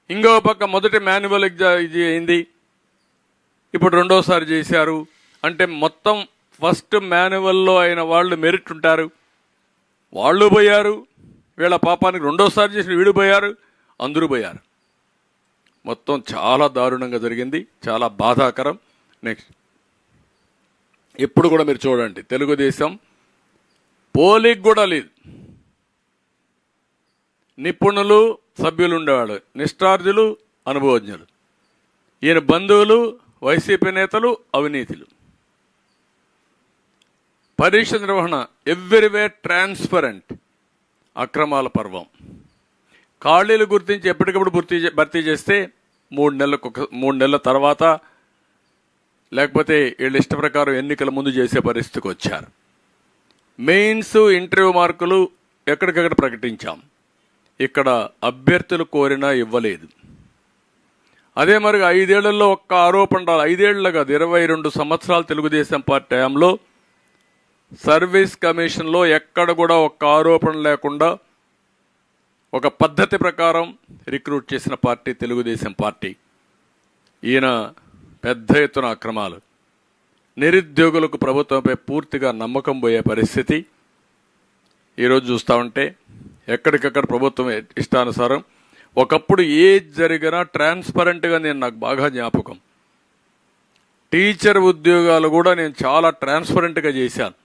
Speaker 1: ఇంకో పక్క మొదటి మాన్యువల్ ఇది అయింది, ఇప్పుడు రెండోసారి చేశారు. అంటే మొత్తం ఫస్ట్ మాన్యువల్లో అయిన వాళ్ళు మెరిట్ ఉంటారు, వాళ్ళు పోయారు. వీళ్ళ పాపానికి రెండోసారి చేసిన వీడు పోయారు, అందరూ పోయారు. మొత్తం చాలా దారుణంగా జరిగింది, చాలా బాధాకరం. నెక్స్ట్, ఇప్పుడు కూడా మీరు చూడండి, తెలుగుదేశం పోలింగ్ కూడా లేదు. నిపుణులు సభ్యులు ఉండేవాళ్ళు, నిష్ఠార్థులు, అనుభవజ్ఞులు. ఈయన బంధువులు, వైసీపీ నేతలు, అవినీతులు. పరీక్ష నిర్వహణ ఎవ్రీవేర్ ట్రాన్స్పరెంట్, అక్రమాల పర్వం. ఖాళీలు గుర్తించి ఎప్పటికప్పుడు భర్తీ చేస్తే 3 నెలల తర్వాత లేకపోతే వీళ్ళ ఇష్ట ప్రకారం ఎన్నికల ముందు చేసే పరిస్థితికి వచ్చారు. మెయిన్స్ ఇంటర్వ్యూ మార్కులు ఎక్కడికక్కడ ప్రకటించాం. ఇక్కడ అభ్యర్థులు కోరినా ఇవ్వలేదు. అదే మరి 5 ఏళ్లలో ఒక్క ఆరోపణ రాదు. 5 ఏళ్ల కాదు, 22 సంవత్సరాలు తెలుగుదేశం పార్టీ టైంలో సర్వీస్ కమిషన్లో ఎక్కడ కూడా ఒక్క ఆరోపణ లేకుండా ఒక పద్ధతి ప్రకారం రిక్రూట్ చేసిన పార్టీ తెలుగుదేశం పార్టీ. ఈయన పెద్ద ఎత్తున అక్రమాలు, నిరుద్యోగులకు ప్రభుత్వంపై పూర్తిగా నమ్మకం పోయే పరిస్థితి ఈరోజు చూస్తూ ఉంటే ఎక్కడికక్కడ ప్రభుత్వం ఇష్టానుసారం. ఒకప్పుడు ఏది జరిగినా ట్రాన్స్పరెంట్గా నాకు బాగా జ్ఞాపకం. టీచర్ ఉద్యోగాలు కూడా నేను చాలా ట్రాన్స్పరెంట్గా చేశాను.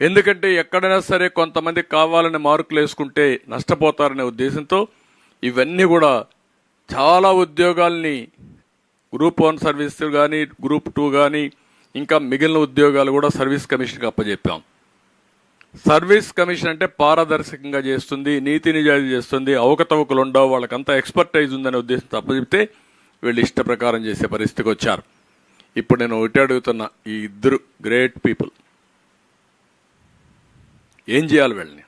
Speaker 1: ఎందుకంటే ఎక్కడైనా సరే కొంతమంది కావాలని మార్కులు వేసుకుంటే నష్టపోతారనే ఉద్దేశంతో ఇవన్నీ కూడా చాలా ఉద్యోగాల్ని గ్రూప్ 1 సర్వీస్ కానీ గ్రూప్ 2 కానీ ఇంకా మిగిలిన ఉద్యోగాలు కూడా సర్వీస్ కమిషన్కి అప్పచెప్పాం. సర్వీస్ కమిషన్ అంటే పారదర్శకంగా చేస్తుంది, నీతి నిజాయితీ చేస్తుంది, అవకతవకలు ఉండవు, వాళ్ళకంతా ఎక్స్పర్టైజ్ ఉందనే ఉద్దేశంతో అప్పచెప్తే వీళ్ళు ఇష్ట ప్రకారం చేసే పరిస్థితికి వచ్చారు. ఇప్పుడు నేను ఒకటి అడుగుతున్నా, ఈ ఇద్దరు గ్రేట్ పీపుల్ ఏం చేయాలి? వీళ్ళని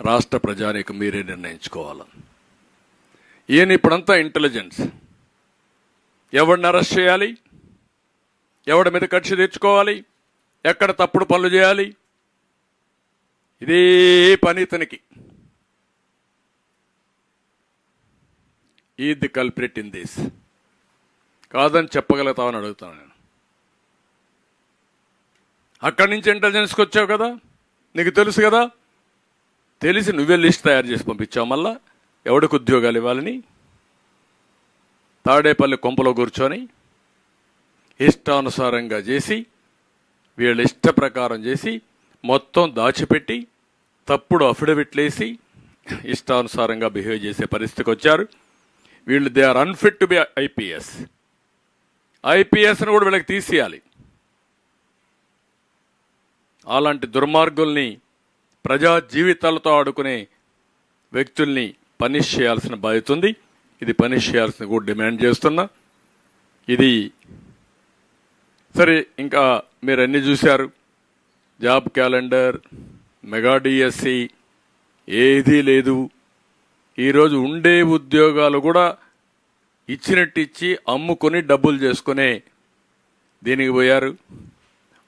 Speaker 1: రాష్ట్ర ప్రజానీకం మీరే నిర్ణయించుకోవాలి. ఈయన ఇప్పుడంతా ఇంటెలిజెన్స్, ఎవరిని అరెస్ట్ చేయాలి, ఎవడి మీద కక్ష తెచ్చుకోవాలి, ఎక్కడ తప్పుడు పనులు చేయాలి, ఇదే పని ఇతనికి. ఈ ది కల్ప్రిట్ ఇన్ దిస్. కాదని చెప్పగలుగుతామని అడుగుతాను నేను. అక్కడి నుంచి ఇంటెలిజెన్స్కి వచ్చావు కదా, నీకు తెలుసు కదా, తెలిసి నువ్వే లిస్ట్ తయారు చేసి పంపించావు. మళ్ళా ఎవడికి ఉద్యోగాలు ఇవ్వాలని తాడేపల్లి కొంపలో కూర్చొని ఇష్టానుసారంగా చేసి, వీళ్ళ ఇష్ట ప్రకారం చేసి మొత్తం దాచిపెట్టి తప్పుడు అఫిడవిట్లేసి ఇష్టానుసారంగా బిహేవ్ చేసే పరిస్థితికి వచ్చారు వీళ్ళు. They are unfit to be IPS. ఐపీఎస్ను కూడా వీళ్ళకి తీసేయాలి. అలాంటి దుర్మార్గుల్ని, ప్రజా జీవితాలతో ఆడుకునే వ్యక్తుల్ని పనిష్ చేయాల్సిన బాధ్యత ఉంది. ఇది పనిష్ చేయాల్సిన కూడా డిమాండ్ చేస్తున్నా. ఇది సరే, ఇంకా మీరు అన్నీ చూశారు. జాబ్ క్యాలెండర్, మెగా డిఎస్సి ఏదీ లేదు. ఈరోజు ఉండే ఉద్యోగాలు కూడా ఇచ్చినట్టు ఇచ్చి అమ్ముకొని డబ్బులు చేసుకునే దీనికి పోయారు.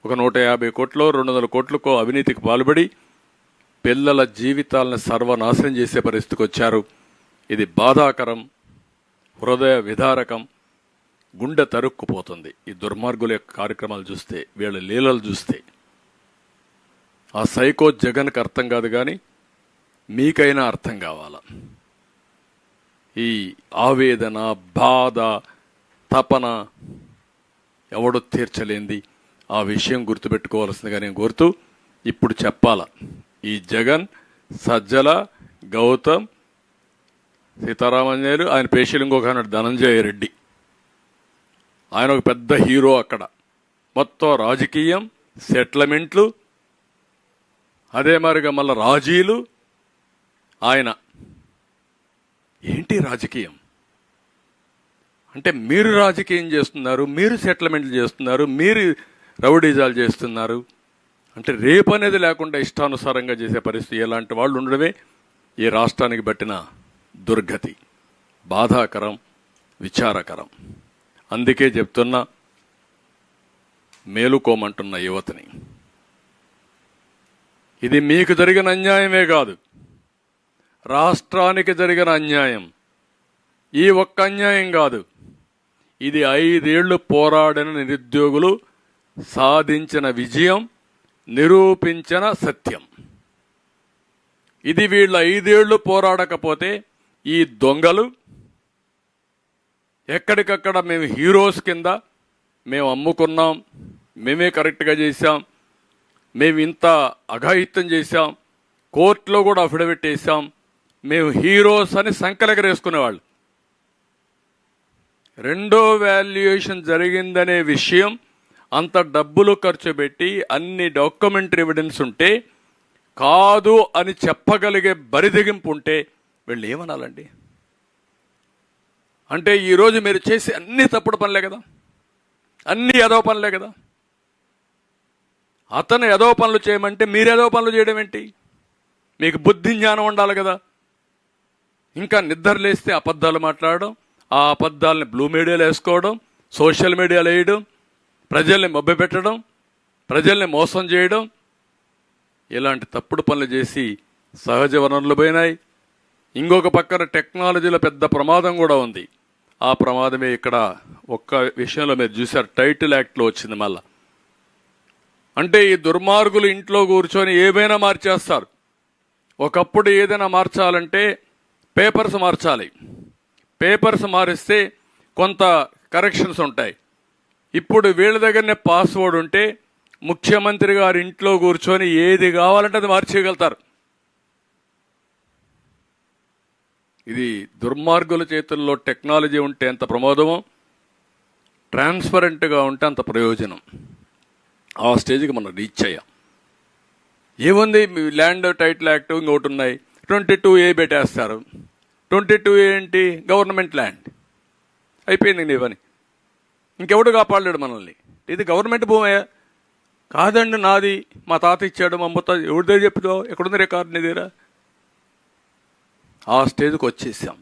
Speaker 1: ఒక 150 కోట్లు 200 కోట్లకో అవినీతికి పాల్పడి పిల్లల జీవితాలను సర్వనాశనం చేసే పరిస్థితికి వచ్చారు. ఇది బాధాకరం, హృదయ విదారకం, గుండె తరుక్కుపోతుంది. ఈ దుర్మార్గుల యొక్క కార్యక్రమాలు చూస్తే, వీళ్ళ లీలలు చూస్తే. ఆ సైకో జగన్కి అర్థం కాదు, కానీ మీకైనా అర్థం కావాలా. ఈ ఆవేదన, బాధ, తపన ఎవడో తీర్చలేంది. ఆ విషయం గుర్తుపెట్టుకోవాల్సిందిగా నేను కోరుతూ ఇప్పుడు చెప్పాల. ఈ జగన్, సజ్జల, గౌతమ్, సీతారామంజనేయులు, ఆయన పేషీలు ఇంకొక ధనంజయ రెడ్డి, ఆయన ఒక పెద్ద హీరో. అక్కడ మొత్తం రాజకీయం, సెటిల్మెంట్లు, అదే మరిగా మళ్ళీ రాజీలు. ఆయన ఏంటి రాజకీయం అంటే? మీరు రాజకీయం చేస్తున్నారు, మీరు సెటిల్మెంట్లు చేస్తున్నారు, మీరు రౌడీజాలు చేస్తున్నారు అంటే రేపు అనేది లేకుండా ఇష్టానుసారంగా చేసే పరిస్థితి. ఎలాంటి వాళ్ళు ఉండడమే ఈ రాష్ట్రానికి పట్టిన దుర్గతి. బాధాకరం, విచారకరం. అందుకే చెప్తున్నా, మేలుకోమంటున్న యువతని. ఇది మీకు జరిగిన అన్యాయమే కాదు, రాష్ట్రానికి జరిగిన అన్యాయం. ఈ ఒక్క అన్యాయం కాదు, ఇది 5 ఏళ్లు పోరాడిన నిరుద్యోగులు సాధించిన విజయం, నిరూపించిన సత్యం. ఇది వీళ్ళు 5 ఏళ్లు పోరాడకపోతే ఈ దొంగలు ఎక్కడికక్కడ మేము హీరోస్ కింద మేము అమ్ముకున్నాం, మేమే కరెక్ట్గా చేశాం, మేము ఇంత అఘాయిత్యం చేశాం, కోర్టులో కూడా అఫిడవిట్ వేసాం, మేము హీరోస్ అని సంకలెగరేసుకునేవాళ్ళు. రెండో వాల్యుయేషన్ జరిగిందనే విషయం, అంత డబ్బులు ఖర్చు పెట్టి అన్ని డాక్యుమెంటరీ ఎవిడెన్స్ ఉంటే కాదు అని చెప్పగలిగే బరిదెగింపు ఉంటే వీళ్ళు ఏమనాలండి? అంటే ఈరోజు మీరు చేసే అన్ని తప్పుడు పనులే కదా, అన్ని ఎదవ పనులే కదా. అతను ఎదవ పనులు చేయమంటే మీరు ఎదవ పనులు చేయడం ఏంటి? మీకు బుద్ధి జ్ఞానం ఉండాలి కదా. ఇంకా నిద్రలేస్తే అబద్ధాలు మాట్లాడడం, ఆ అబద్ధాలని బ్లూ మీడియాలో వేసుకోవడం, సోషల్ మీడియాలో వేయడం, ప్రజల్ని మభ్యపెట్టడం, ప్రజల్ని మోసం చేయడం, ఇలాంటి తప్పుడు పనులు చేసి సహజ వనరులు పోయినాయి. ఇంకొక పక్కన టెక్నాలజీలో పెద్ద ప్రమాదం కూడా ఉంది. ఆ ప్రమాదమే ఇక్కడ ఒక్క విషయంలో మీరు చూశారు, టైటిల్ యాక్ట్లో వచ్చింది మళ్ళా. అంటే ఈ దుర్మార్గులు ఇంట్లో కూర్చొని ఏమైనా మార్చేస్తారు. ఒకప్పుడు ఏదైనా మార్చాలంటే పేపర్స్ మార్చాలి, పేపర్స్ మారిస్తే కొంత కరెక్షన్స్ ఉంటాయి. ఇప్పుడు వీళ్ళ దగ్గరనే పాస్వర్డ్ ఉంటే ముఖ్యమంత్రి గారు ఇంట్లో కూర్చొని ఏది కావాలంటే అది మార్చేయగలుగుతారు. ఇది దుర్మార్గుల చేతుల్లో టెక్నాలజీ ఉంటే ఎంత ప్రమాదమో, ట్రాన్స్పరెంట్గా ఉంటే అంత ప్రయోజనం. ఆ స్టేజ్కి మనం రీచ్ అయ్యాం. ఏముంది, ల్యాండ్ టైటిల్ యాక్ట్ ఇంకోటి ఉన్నాయి, 22A పెట్టేస్తారు. 22A ఏంటి? Government land. అయిపోయింది నీ పని. ఇంకెవడు కాపాడలేడు మనల్ని. ఇది గవర్నమెంట్ భూమయ్యా. కాదండి నాది, మా తాత ఇచ్చాడు, మా ముత్త, ఎవరి దగ్గర చెప్తావు, ఎక్కడుంది రికార్డు నీ దగ్గర? ఆ స్టేజ్కి వచ్చేసాం.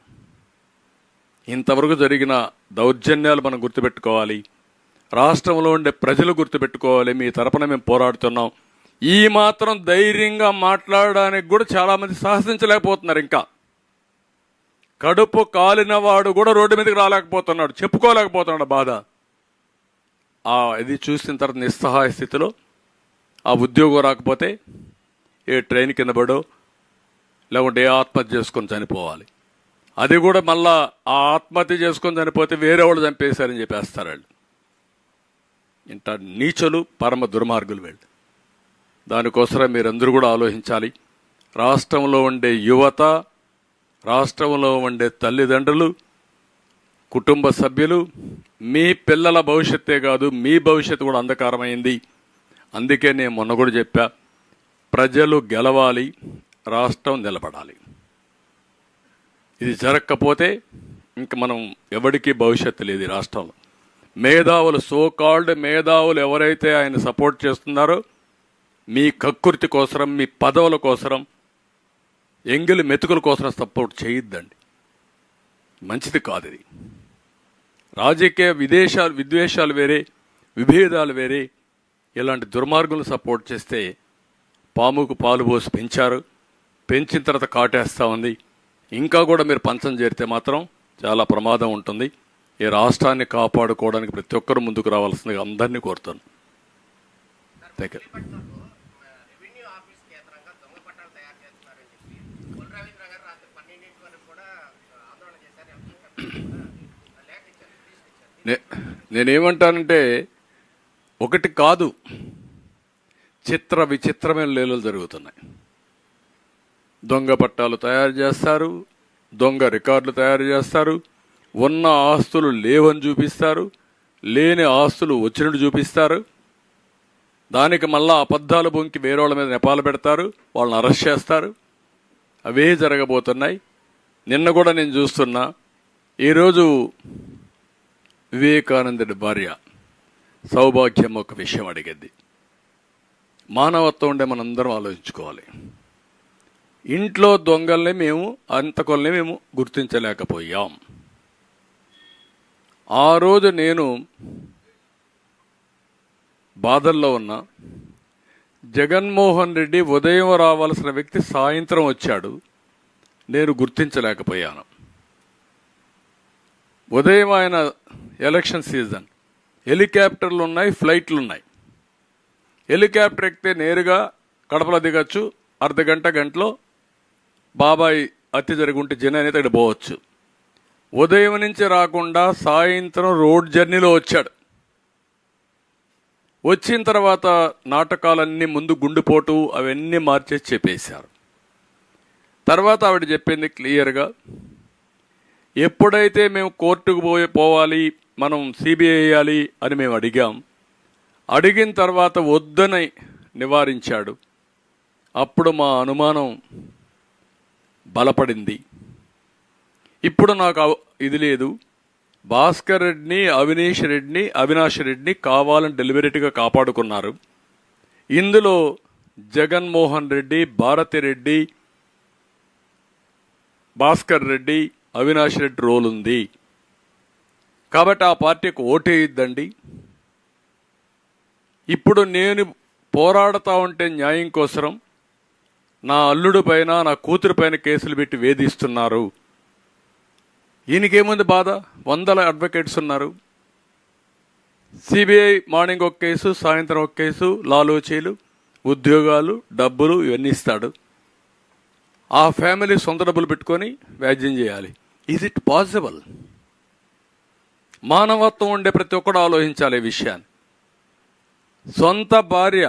Speaker 1: ఇంతవరకు జరిగిన దౌర్జన్యాలు మనం గుర్తుపెట్టుకోవాలి. రాష్ట్రంలో ఉండే ప్రజలు గుర్తుపెట్టుకోవాలి. మీ తరపున మేము పోరాడుతున్నాం. ఈ మాత్రం ధైర్యంగా మాట్లాడడానికి కూడా చాలామంది సాహసించలేకపోతున్నారు. ఇంకా కడుపు కాలిన వాడు కూడా రోడ్డు మీదకి రాలేకపోతున్నాడు, చెప్పుకోలేకపోతున్నాడు బాధ. ఇది చూసిన తర్వాత నిస్సహాయ స్థితిలో ఆ ఉద్యోగం రాకపోతే ఏ ట్రైన్ కింద పడో లేకుంటే ఏ ఆత్మహత్య చేసుకొని చనిపోవాలి. అది కూడా మళ్ళా ఆ ఆత్మహత్య చేసుకొని చనిపోతే వేరే వాళ్ళు చంపేశారని చెప్పేస్తారు వాళ్ళు. ఇంత నీచులు, పరమ దుర్మార్గులు వీళ్ళు. దానికోసం మీరందరూ కూడా ఆలోచించాలి. రాష్ట్రంలో ఉండే యువత, రాష్ట్రంలో ఉండే తల్లిదండ్రులు, కుటుంబ సభ్యులు, మీ పిల్లల భవిష్యత్తే కాదు మీ భవిష్యత్తు కూడా అంధకారమైంది. అందుకే నేను మొన్న కూడా చెప్పా, ప్రజలు గెలవాలి, రాష్ట్రం నిలబడాలి. ఇది జరగకపోతే ఇంక మనం ఎవరికీ భవిష్యత్తు లేదు ఈ రాష్ట్రంలో. మేధావులు, సోకాల్డ్ మేధావులు ఎవరైతే ఆయన సపోర్ట్ చేస్తున్నారో మీ కక్కుర్తి కోసరం, మీ పదవుల కోసరం, ఎంగిలి మెతుకుల కోసం సపోర్ట్ చేయొద్దండి. మంచిది కాదు ఇది. రాజకీయ విద్వేషాలు వేరే, విభేదాలు వేరే. ఇలాంటి దుర్మార్గులను సపోర్ట్ చేస్తే పాముకు పాలు పోసి పెంచారు, పెంచిన తర్వాత కాటేస్తూ ఉంది. ఇంకా కూడా మీరు పంచం చేరితే మాత్రం చాలా ప్రమాదం ఉంటుంది. ఈ రాష్ట్రాన్ని కాపాడుకోవడానికి ప్రతి ఒక్కరూ ముందుకు రావాల్సిందిగా అందరినీ కోరుతాను. Thank you. నేనేమంటానంటే, ఒకటి కాదు, చిత్ర విచిత్రమైన లీలలు జరుగుతున్నాయి. దొంగ పట్టాలు తయారు చేస్తారు, దొంగ రికార్డులు తయారు చేస్తారు, ఉన్న ఆస్తులు లేవని చూపిస్తారు, లేని ఆస్తులు వచ్చినట్టు చూపిస్తారు. దానికి మళ్ళా అబద్ధాలు బొంకి వేరే వాళ్ళ మీద నెపాలు పెడతారు, వాళ్ళని అరెస్ట్ చేస్తారు. అవే జరగబోతున్నాయి. నిన్న కూడా నేను చూస్తున్నా, ఈరోజు వివేకానందుడి భార్య సౌభాగ్యం ఒక విషయం అడిగింది. మానవత్వం ఉండే మనందరం ఆలోచించుకోవాలి. ఇంట్లో దొంగల్ని మేము, అంతకొల్ని మేము గుర్తించలేకపోయాం. ఆ రోజు నేను బాధల్లో ఉన్నా. జగన్మోహన్ రెడ్డి ఉదయం రావాల్సిన వ్యక్తి సాయంత్రం వచ్చాడు, నేను గుర్తించలేకపోయాను. ఉదయం ఆయన ఎలక్షన్ సీజన్, హెలికాప్టర్లు ఉన్నాయి, ఫ్లైట్లు ఉన్నాయి. హెలికాప్టర్ ఎక్కితే నేరుగా కడపలో దిగచ్చు, గంటలో బాబాయ్ హత్య జరుగుంటే జనం అనేది అక్కడ పోవచ్చు. ఉదయం నుంచి రాకుండా సాయంత్రం రోడ్ జర్నీలో వచ్చాడు. వచ్చిన తర్వాత నాటకాలన్నీ ముందు గుండెపోటు అవన్నీ మార్చేసి చెప్పేశారు. తర్వాత ఆవిడ చెప్పింది క్లియర్గా, ఎప్పుడైతే మేము కోర్టుకు పోవాలి, మనం సిబిఐ వేయాలి అని మేము అడిగాం. అడిగిన తర్వాత వద్దని నివారించాడు. అప్పుడు మా అనుమానం బలపడింది. ఇప్పుడు నాకు ఇది లేదు. భాస్కర్ రెడ్డిని, అవినాష్ రెడ్డిని కావాలని డెలిబరేట్గా కాపాడుకున్నారు. ఇందులో జగన్మోహన్ రెడ్డి, భారతిరెడ్డి, భాస్కర్ రెడ్డి, అవినాష్ రెడ్డి రోల్ ఉంది. కాబట్టి ఆ పార్టీకి ఓటేయద్దండి. ఇప్పుడు నేను పోరాడుతూ ఉంటే న్యాయం కోసం నా అల్లుడి పైన, నా కూతురు పైన కేసులు పెట్టి వేధిస్తున్నారు. ఈయనకేముంది బాధ? వందల అడ్వకేట్స్ ఉన్నారు. సిబిఐ మార్నింగ్ ఒక కేసు, సాయంత్రం ఒక కేసు, లాలోచీలు, ఉద్యోగాలు, డబ్బులు ఇవన్నీ ఇస్తాడు. ఆ ఫ్యామిలీ సొంత డబ్బులు పెట్టుకొని వ్యాజ్యం చేయాలి. Is it possible? మానవత్వం ఉండే ప్రతి ఒక్కడు ఆలోచించాలి ఈ విషయాన్ని. సొంత భార్య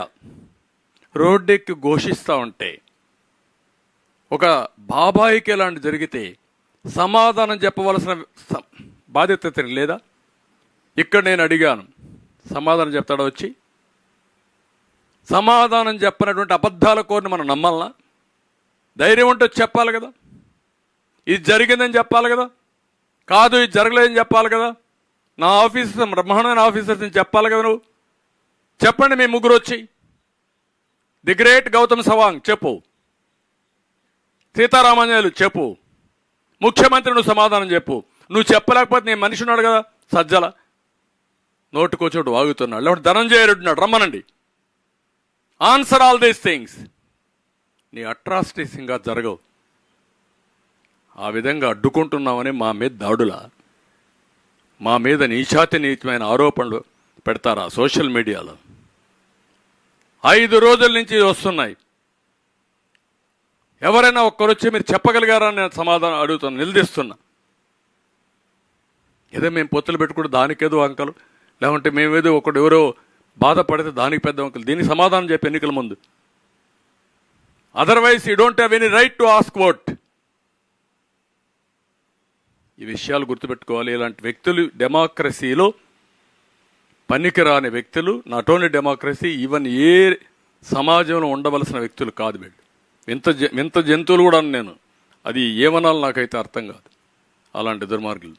Speaker 1: రోడ్డెక్కి ఘోషిస్తూ ఉంటే, ఒక బాబాయికి ఇలాంటి జరిగితే సమాధానం చెప్పవలసిన బాధ్యత లేదా? ఇక్కడ నేను అడిగాను, సమాధానం చెప్తాడా వచ్చి? సమాధానం చెప్పినటువంటి అబద్ధాల కోరిని మనం నమ్మాలనా? ధైర్యం ఉంటే చెప్పాలి కదా. ఇది జరిగిందని చెప్పాలి కదా. కాదు ఇది జరగలేదని చెప్పాలి కదా. నా ఆఫీసర్, బ్రహ్మాండమైన ఆఫీసర్స్ అని చెప్పాలి కదా. నువ్వు చెప్పండి, మీ ముగ్గురు వచ్చి. ది గ్రేట్ గౌతమ్ సవాంగ్ చెప్పు, సీతారామాంజనేయులు చెప్పు, ముఖ్యమంత్రి నువ్వు సమాధానం చెప్పు. నువ్వు చెప్పలేకపోతే నేను మనిషి ఉన్నాడు కదా సజ్జల, నోటుకోచోటు వాగుతున్నాడు, లేకపోతే ధనంజయ రెడ్డి ఉన్నాడు, రమ్మనండి. Answer all these things. నీ అట్రాసిటీస్ ఇంకా జరగవు. ఆ విధంగా అడ్డుకుంటున్నామని మా మీద దాడులా, మా మీద నీచాతినీచమైన ఆరోపణలు పెడతారా సోషల్ మీడియాలో? 5 రోజుల నుంచి వస్తున్నాయి. ఎవరైనా ఒక్కరు వచ్చి మీరు చెప్పగలిగారా? నేను సమాధానం అడుగుతున్నా, నిలదీస్తున్నా. ఏదో మేము పొత్తులు పెట్టుకుంటే దానికేదో అంకలు, లేకుంటే మేమేదో ఒకడు ఎవరో బాధపడితే దానికి పెద్ద అంకలు. దీనికి సమాధానం చెప్పి ఎన్నికల ముందు. Otherwise you don't have any right to ask vote. ఈ విషయాలు గుర్తుపెట్టుకోవాలి. ఇలాంటి వ్యక్తులు డెమోక్రసీలో పనికిరాని వ్యక్తులు. Not only democracy, even a సమాజంలో ఉండవలసిన వ్యక్తులు కాదు వీళ్ళు. వింత జంతువులు కూడా నేను, అది ఏమనాలి నాకైతే అర్థం కాదు. అలాంటి దుర్మార్గులు.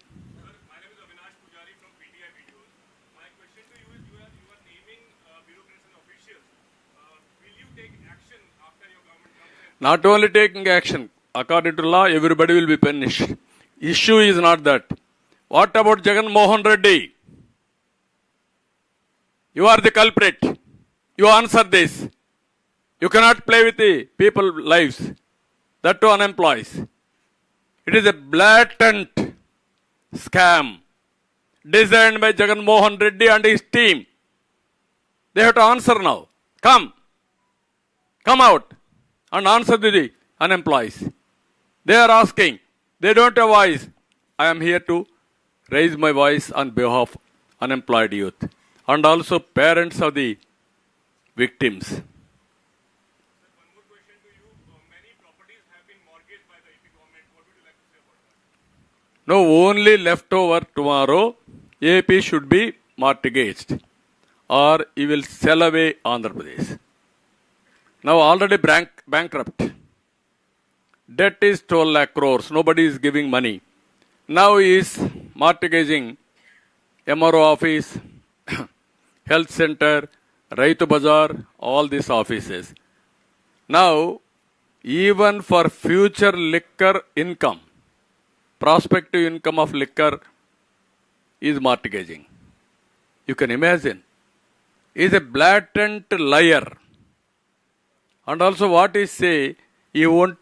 Speaker 1: Not only taking action, according to law, everybody will be punished. Issue is not that. What about Jagan Mohan Reddy? You are the culprit. You answer this. You cannot play with the people's lives. That too unemployed. It is a blatant scam designed by Jagan Mohan Reddy and his team. They have to answer now. Come out and answer to the unemployed. They are asking. They don't have voice. I am here to raise my voice on behalf of unemployed youth and also parents of the victims.
Speaker 2: One more question to you. Many properties have been mortgaged by the AP government. What would you like to say about that?
Speaker 1: No, only leftover tomorrow, AP should be mortgaged or he will sell away Andhra Pradesh. Now already bankrupt. Debt is 12 lakh crores. Nobody is giving money. Now he is mortgaging MRO office, health center, Raitu Bazaar, all these offices. Now, even for future liquor income, prospective income of liquor is mortgaging. You can imagine. He is a blatant liar. And also what he say, he won't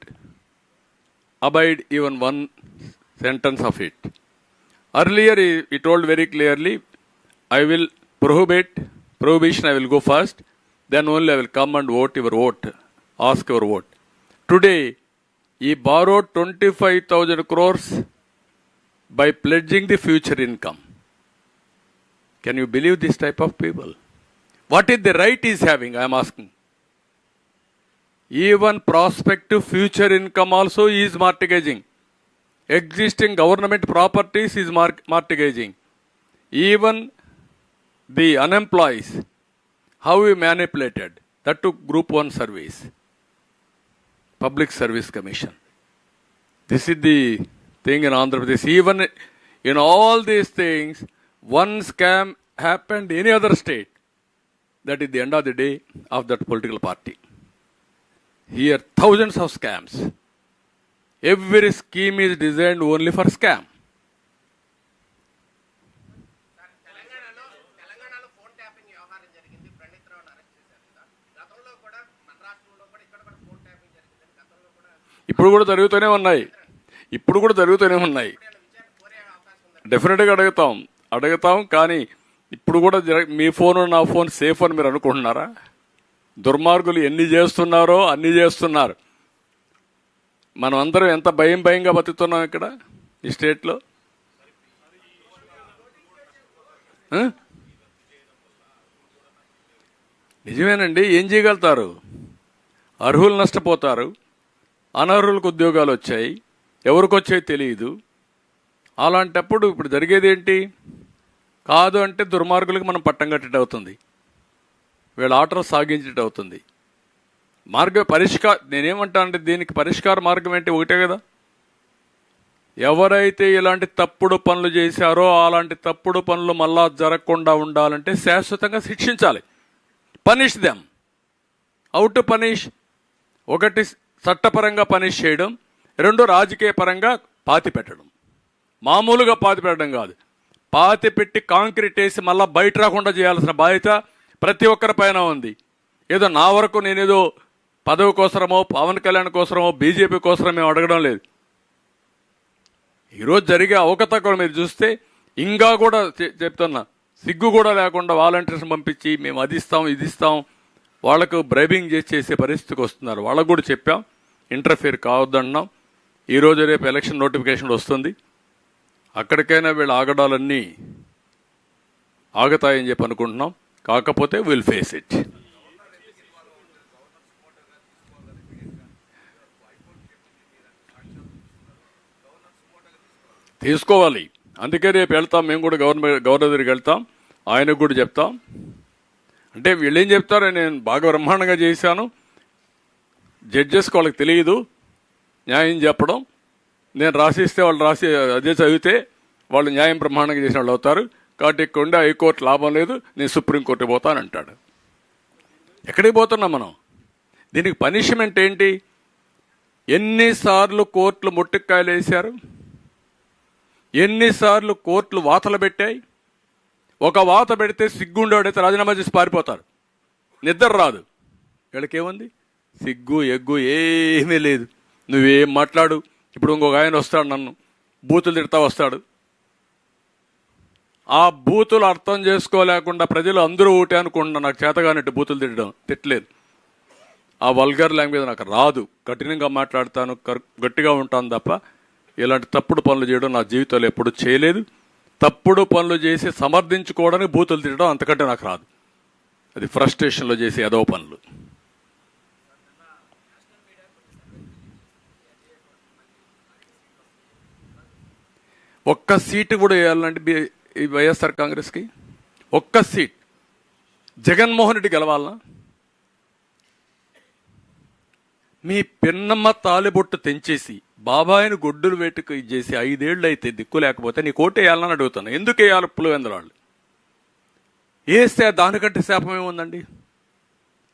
Speaker 1: abide even one sentence of it. Earlier he told very clearly, I will prohibition I will go first, then only I will come and vote your vote, ask your vote. Today, he borrowed 25,000 crores by pledging the future income. Can you believe this type of people? What is the right he is having, I am asking. Even prospective future income also he is mortgaging. Existing government properties is mortgaging. Even the unemployed, how he manipulated, that took group 1 service. Public Service Commission. This is the thing in Andhra Pradesh. Even in all these things, one scam happened in any other state. That is the end of the day of that political party. Here, thousands of scams. Every scheme is designed only for scam.
Speaker 3: తెలంగాణలో phone tapping వ్యవహారం జరిగింది. ప్రణీత్ రావును arrest చేశారు కదా. గతంలో కూడా మన రాష్ట్రంలో కూడా ఇక్కడ కూడా ఫోన్ ట్యాపింగ్ జరిగింది. గతంలో కూడా
Speaker 1: ఇప్పుడు కూడా జరుగుతూనే ఉన్నాయి.
Speaker 3: విచారణ కోరే అవకాశం ఉంది.
Speaker 1: డెఫినెట్గా అడుగుతాం. కానీ ఇప్పుడు కూడా మీ ఫోన్ నా ఫోన్ సేఫ్ అని మీరు అనుకుంటున్నారా? దుర్మార్గులు ఎన్ని చేస్తున్నారో అన్ని చేస్తున్నారు. మనం అందరం ఎంత భయంగా బతుకుతున్నాం ఇక్కడ ఈ స్టేట్లో. నిజమేనండి. ఏం చేయగలుగుతారు? అర్హులు నష్టపోతారు, అనర్హులకు ఉద్యోగాలు వచ్చాయి, ఎవరికి వచ్చాయి తెలియదు. అలాంటప్పుడు ఇప్పుడు జరిగేది ఏంటి? కాదు అంటే దుర్మార్గులకు మనం పట్టం కట్టేట అవుతుంది, వీళ్ళ ఆటలు సాగించేట అవుతుంది. నేనేమంటానంటే దీనికి పరిష్కార మార్గం ఏంటి? ఒకటే కదా. ఎవరైతే ఇలాంటి తప్పుడు పనులు చేశారో అలాంటి తప్పుడు పనులు మళ్ళా జరగకుండా ఉండాలంటే శాశ్వతంగా శిక్షించాలి. Punish them. How to punish? ఒకటి, చట్టపరంగా పనిష్ చేయడం. రెండు, రాజకీయ పరంగా పాతి పెట్టడం. మామూలుగా పాతి పెట్టడం కాదు, పాతి పెట్టి కాంక్రీట్ వేసి మళ్ళీ బయట రాకుండా చేయాల్సిన బాధ్యత ప్రతి ఒక్కరి పైన ఉంది. ఏదో నా వరకు నేనేదో పదవి కోసమో పవన్ కళ్యాణ్ కోసమో బీజేపీ కోసమో మేము అడగడం లేదు. ఈరోజు జరిగే అవకతవకలు మీరు చూస్తే ఇంకా కూడా చెప్తున్నా, సిగ్గు కూడా లేకుండా వాలంటీర్స్ పంపించి మేము అది ఇస్తాం ఇది ఇస్తాం వాళ్లకు బ్రైబింగ్ చేసే పరిస్థితికి వస్తున్నారు. వాళ్ళకు కూడా చెప్పాం, ఇంటర్ఫియర్ కావద్దన్నాం. ఈరోజు రేపు ఎలక్షన్ నోటిఫికేషన్ వస్తుంది, అక్కడికైనా వీళ్ళ ఆగడాలన్నీ ఆగతాయని చెప్పి అనుకుంటున్నాం. కాకపోతే విల్ ఫేస్ ఇట్. తీసుకోవాలి. అందుకే రేపు వెళ్తాం, మేము కూడా గవర్నర్ దగ్గరికి వెళ్తాం, ఆయనకు కూడా చెప్తాం. అంటే వీళ్ళు ఏం చెప్తారో, నేను బాగా బ్రహ్మాండంగా చేశాను, జడ్జెస్కి వాళ్ళకి తెలియదు న్యాయం చెప్పడం, నేను రాసిస్తే వాళ్ళు రాసి అదే చదివితే వాళ్ళు న్యాయం బ్రహ్మాండంగా చేసిన వాళ్ళు అవుతారు, కాబట్టి ఇక్కడ ఉండే హైకోర్టు లాభం లేదు, నేను సుప్రీంకోర్టుకి పోతానంటాడు. ఎక్కడికి పోతున్నాం మనం? దీనికి పనిష్మెంట్ ఏంటి? ఎన్నిసార్లు కోర్టులు ముట్టికాయలు వేశారు, ఎన్నిసార్లు కోర్టులు వాతలు పెట్టాయి. ఒక వాత పెడితే సిగ్గుండేవాడైతే రాజీనామా చేసి పారిపోతారు, నిద్ర రాదు. వీళ్ళకేముంది? సిగ్గు ఎగ్గు ఏమీ లేదు. నువ్వేం మాట్లాడు. ఇప్పుడు ఇంకొక ఆయన వస్తాడు, నన్ను బూతులు తిడతా వస్తాడు. ఆ బూతులు అర్థం చేసుకోలేకుండా ప్రజలు అందరూ ఒకటే అనుకుంటున్నారు, నాకు చేతగానట్టు బూతులు తిట్టలేదు. ఆ వల్గర్ లాంగ్వేజ్ నాకు రాదు, కఠినంగా మాట్లాడతాను, గట్టిగా ఉంటాను తప్ప ఇలాంటి తప్పుడు పనులు చేయడం నా జీవితంలో ఎప్పుడు చేయలేదు. తప్పుడు పనులు చేసి సమర్థించుకోవడానికి బూతులు తిట్టడం అంతకంటే నాకు రాదు. అది ఫ్రస్ట్రేషన్లో చేసే ఏదో పనులు. ఒక్క సీటు కూడా వేయాలంటే ఈ వైఎస్ఆర్ కాంగ్రెస్కి ఒక్క సీట్ జగన్మోహన్ రెడ్డి గెలవాలనా? మీ పిన్నమ్మ తాలిబొట్టు తెంచేసి బాబాయిని గొడ్డులు వేటుకు ఇచ్చేసి 5 ఏళ్ళు అయితే దిక్కు లేకపోతే నీ కోట వేయాలని అడుగుతాను. ఎందుకు వేయాలి? పులివెందులాళ్ళు వేస్తే దానికంటే శాపం ఏముందండి?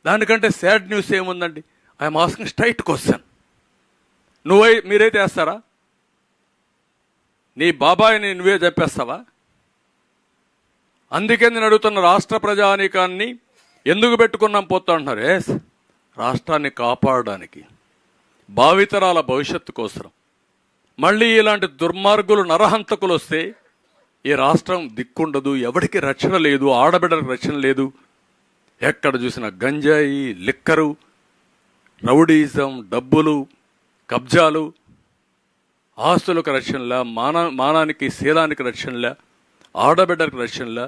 Speaker 1: దానికంటే సాడ్ న్యూస్ ఏముందండి? I'm asking straight question. మీరైతే వేస్తారా? నీ బాబాయిని నువ్వే చెప్పేస్తావా? అందుకే నేను అడుగుతున్న, రాష్ట్ర ప్రజానీకాన్ని ఎందుకు పెట్టుకున్నాం పోతా అంటున్నారు. ఎస్, రాష్ట్రాన్ని కాపాడడానికి, భావితరాల భవిష్యత్తు కోసం. మళ్ళీ ఇలాంటి దుర్మార్గులు నరహంతకులు వస్తే ఈ రాష్ట్రం దిక్కుండదు, ఎవరికి రక్షణ లేదు, ఆడబిడ్డలకు రక్షణ లేదు. ఎక్కడ చూసినా గంజాయి, లిక్కరు, రౌడీజం, డబ్బులు, కబ్జాలు, ఆస్తులకు రక్షణలా, మానానికి శీలానికి రక్షణలా, ఆడబిడ్డలకు రక్షణలా,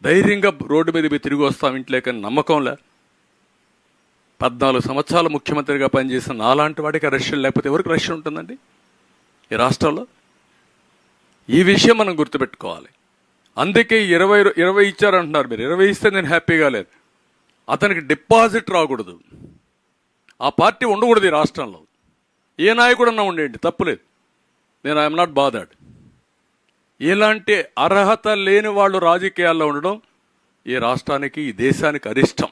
Speaker 1: ధైర్యంగా రోడ్డు మీద తిరిగి వస్తాం ఇంట్లోకని నమ్మకంలా. 14 సంవత్సరాలు ముఖ్యమంత్రిగా పనిచేసిన నాలాంటి వాడికి రక్షణ లేకపోతే ఎవరికి రక్షణ ఉంటుందండి ఈ రాష్ట్రంలో? ఈ విషయం మనం గుర్తుపెట్టుకోవాలి. అందుకే 20 ఇచ్చారంటున్నారు మీరు. 20 ఇస్తే నేను హ్యాపీగా లేదు. అతనికి డిపాజిట్ రాకూడదు, ఆ పార్టీ ఉండకూడదు ఈ రాష్ట్రంలో. ఏ నాయకుడన్నా ఉండేయండి, తప్పులేదు. నేను ఐఎమ్ నాట్ బాదర్డ్. ఇలాంటి అర్హత లేని వాళ్ళు రాజకీయాల్లో ఉండడం ఈ రాష్ట్రానికి, ఈ దేశానికి అరిష్టం.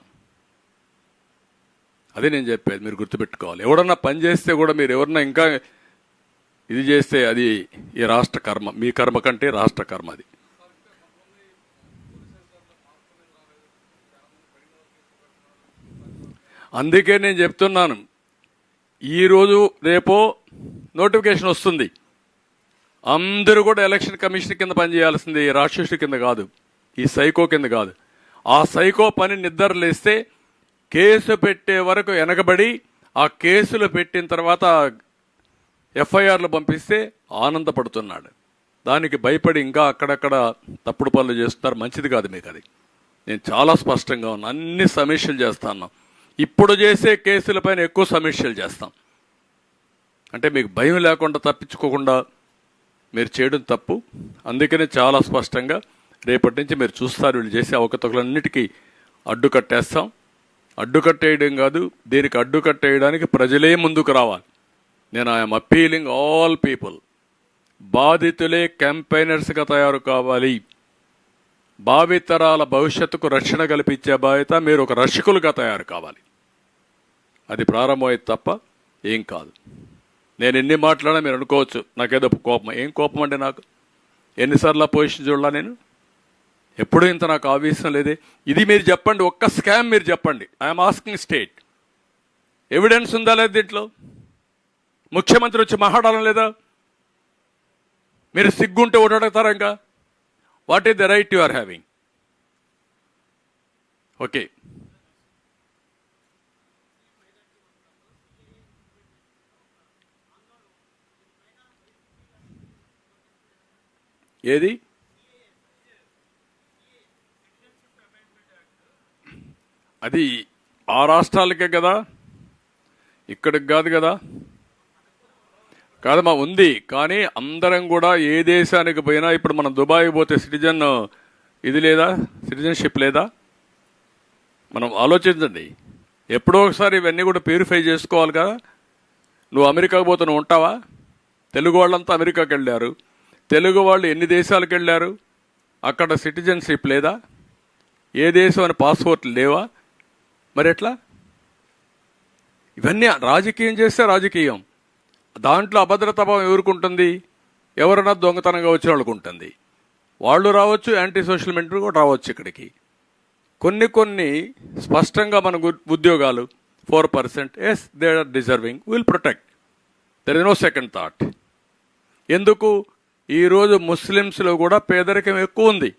Speaker 1: అదే నేను చెప్పేది, మీరు గుర్తుపెట్టుకోవాలి. ఎవడన్నా పని చేస్తే కూడా మీరు ఎవరన్నా ఇంకా ఇది చేస్తే అది ఈ రాష్ట్ర కర్మ, మీ కర్మ కంటే రాష్ట్ర కర్మ అది. అందుకే నేను చెప్తున్నాను, ఈరోజు రేపో నోటిఫికేషన్ వస్తుంది. అందరూ కూడా ఎలక్షన్ కమిషన్ కింద పనిచేయాల్సింది, ఈ రాక్షసుడి కింద కాదు, ఈ సైకో కింద కాదు. ఆ సైకో పని నిద్రలేస్తే కేసు పెట్టే వరకు వెనకబడి, ఆ కేసులు పెట్టిన తర్వాత ఎఫ్ఐఆర్లు పంపిస్తే ఆనందపడుతున్నాడు. దానికి భయపడి ఇంకా అక్కడక్కడ తప్పుడు పనులు చేస్తున్నారు. మంచిది కాదు మీకు అది. నేను చాలా స్పష్టంగా ఉన్నా, అన్ని సమీక్షలు చేస్తాను. ఇప్పుడు చేసే కేసులపైన ఎక్కువ సమీక్షలు చేస్తాం. అంటే మీకు భయం లేకుండా, తప్పించుకోకుండా మీరు చేయడం తప్పు. అందుకనే చాలా స్పష్టంగా రేపటి నుంచి మీరు చూస్తారు, వీళ్ళు చేసే అవకతవకలన్నిటికీ అడ్డుకట్టేస్తాం. అడ్డుకట్టేయడం కాదు, దీనికి అడ్డుకట్టేయడానికి ప్రజలే ముందుకు రావాలి. నేను ఐఎమ్ అప్పీలింగ్ ఆల్ పీపుల్, బాధితులే క్యాంపెయినర్స్గా తయారు కావాలి. భావితరాల భవిష్యత్తుకు రక్షణ కల్పించే బాధ్యత మీరు ఒక రక్షకులుగా తయారు కావాలి. అది ప్రారంభమైతే తప్ప ఏం కాదు. నేను ఎన్ని మాట్లాడినా మీరు అనుకోవచ్చు నాకేదో కోపం. ఏం కోపం అంటే నాకు ఎన్నిసార్లు పొజిషన్ చూడాల, నేను ఎప్పుడూ ఇంత నాకు ఆవేశం లేదే. ఇది మీరు చెప్పండి, ఒక్క స్కామ్ మీరు చెప్పండి. ఐఎమ్ ఆస్కింగ్ స్టేట్, ఎవిడెన్స్ ఉందా లేదా దీంట్లో? ముఖ్యమంత్రి వచ్చి మాట్లాడాలం లేదా? మీరు సిగ్గుంటే ఒకటి అడుగుతారా ఇంకా? What is the right you are having? Okay, ఏది అది ఆ రాష్ట్రాలకే కదా, ఇక్కడికి కాదు కదా. కాదమ్మా, ఉంది. కానీ అందరం కూడా ఏ దేశానికి పోయినా, ఇప్పుడు మనం దుబాయ్ పోతే ఇది లేదా, సిటిజన్షిప్ లేదా? మనం ఆలోచించండి. ఎప్పుడో ఒకసారి ఇవన్నీ కూడా ప్యూరిఫై చేసుకోవాలి కదా. నువ్వు అమెరికాకు పోతే నువ్వు ఉంటావా? తెలుగు వాళ్ళంతా అమెరికాకి వెళ్ళారు. తెలుగు వాళ్ళు ఎన్ని దేశాలకు వెళ్ళారు? అక్కడ సిటిజన్షిప్ లేదా? ఏ దేశం అని పాస్పోర్ట్లు లేవా? మరి ఎట్లా? ఇవన్నీ రాజకీయం చేస్తే రాజకీయం. దాంట్లో అభద్రతాభావం ఎవరుకుంటుంది? ఎవరైనా దొంగతనంగా వచ్చిన వాళ్ళకు ఉంటుంది. వాళ్ళు రావచ్చు, యాంటీ సోషల్ మెంటల్ కూడా రావచ్చు ఇక్కడికి. కొన్ని స్పష్టంగా మన ఉద్యోగాలు 4%, yes they are deserving, will protect. There is no second thought. ఎందుకు? ఈరోజు ముస్లిమ్స్లో కూడా పేదరికం ఎక్కువ ఉంది.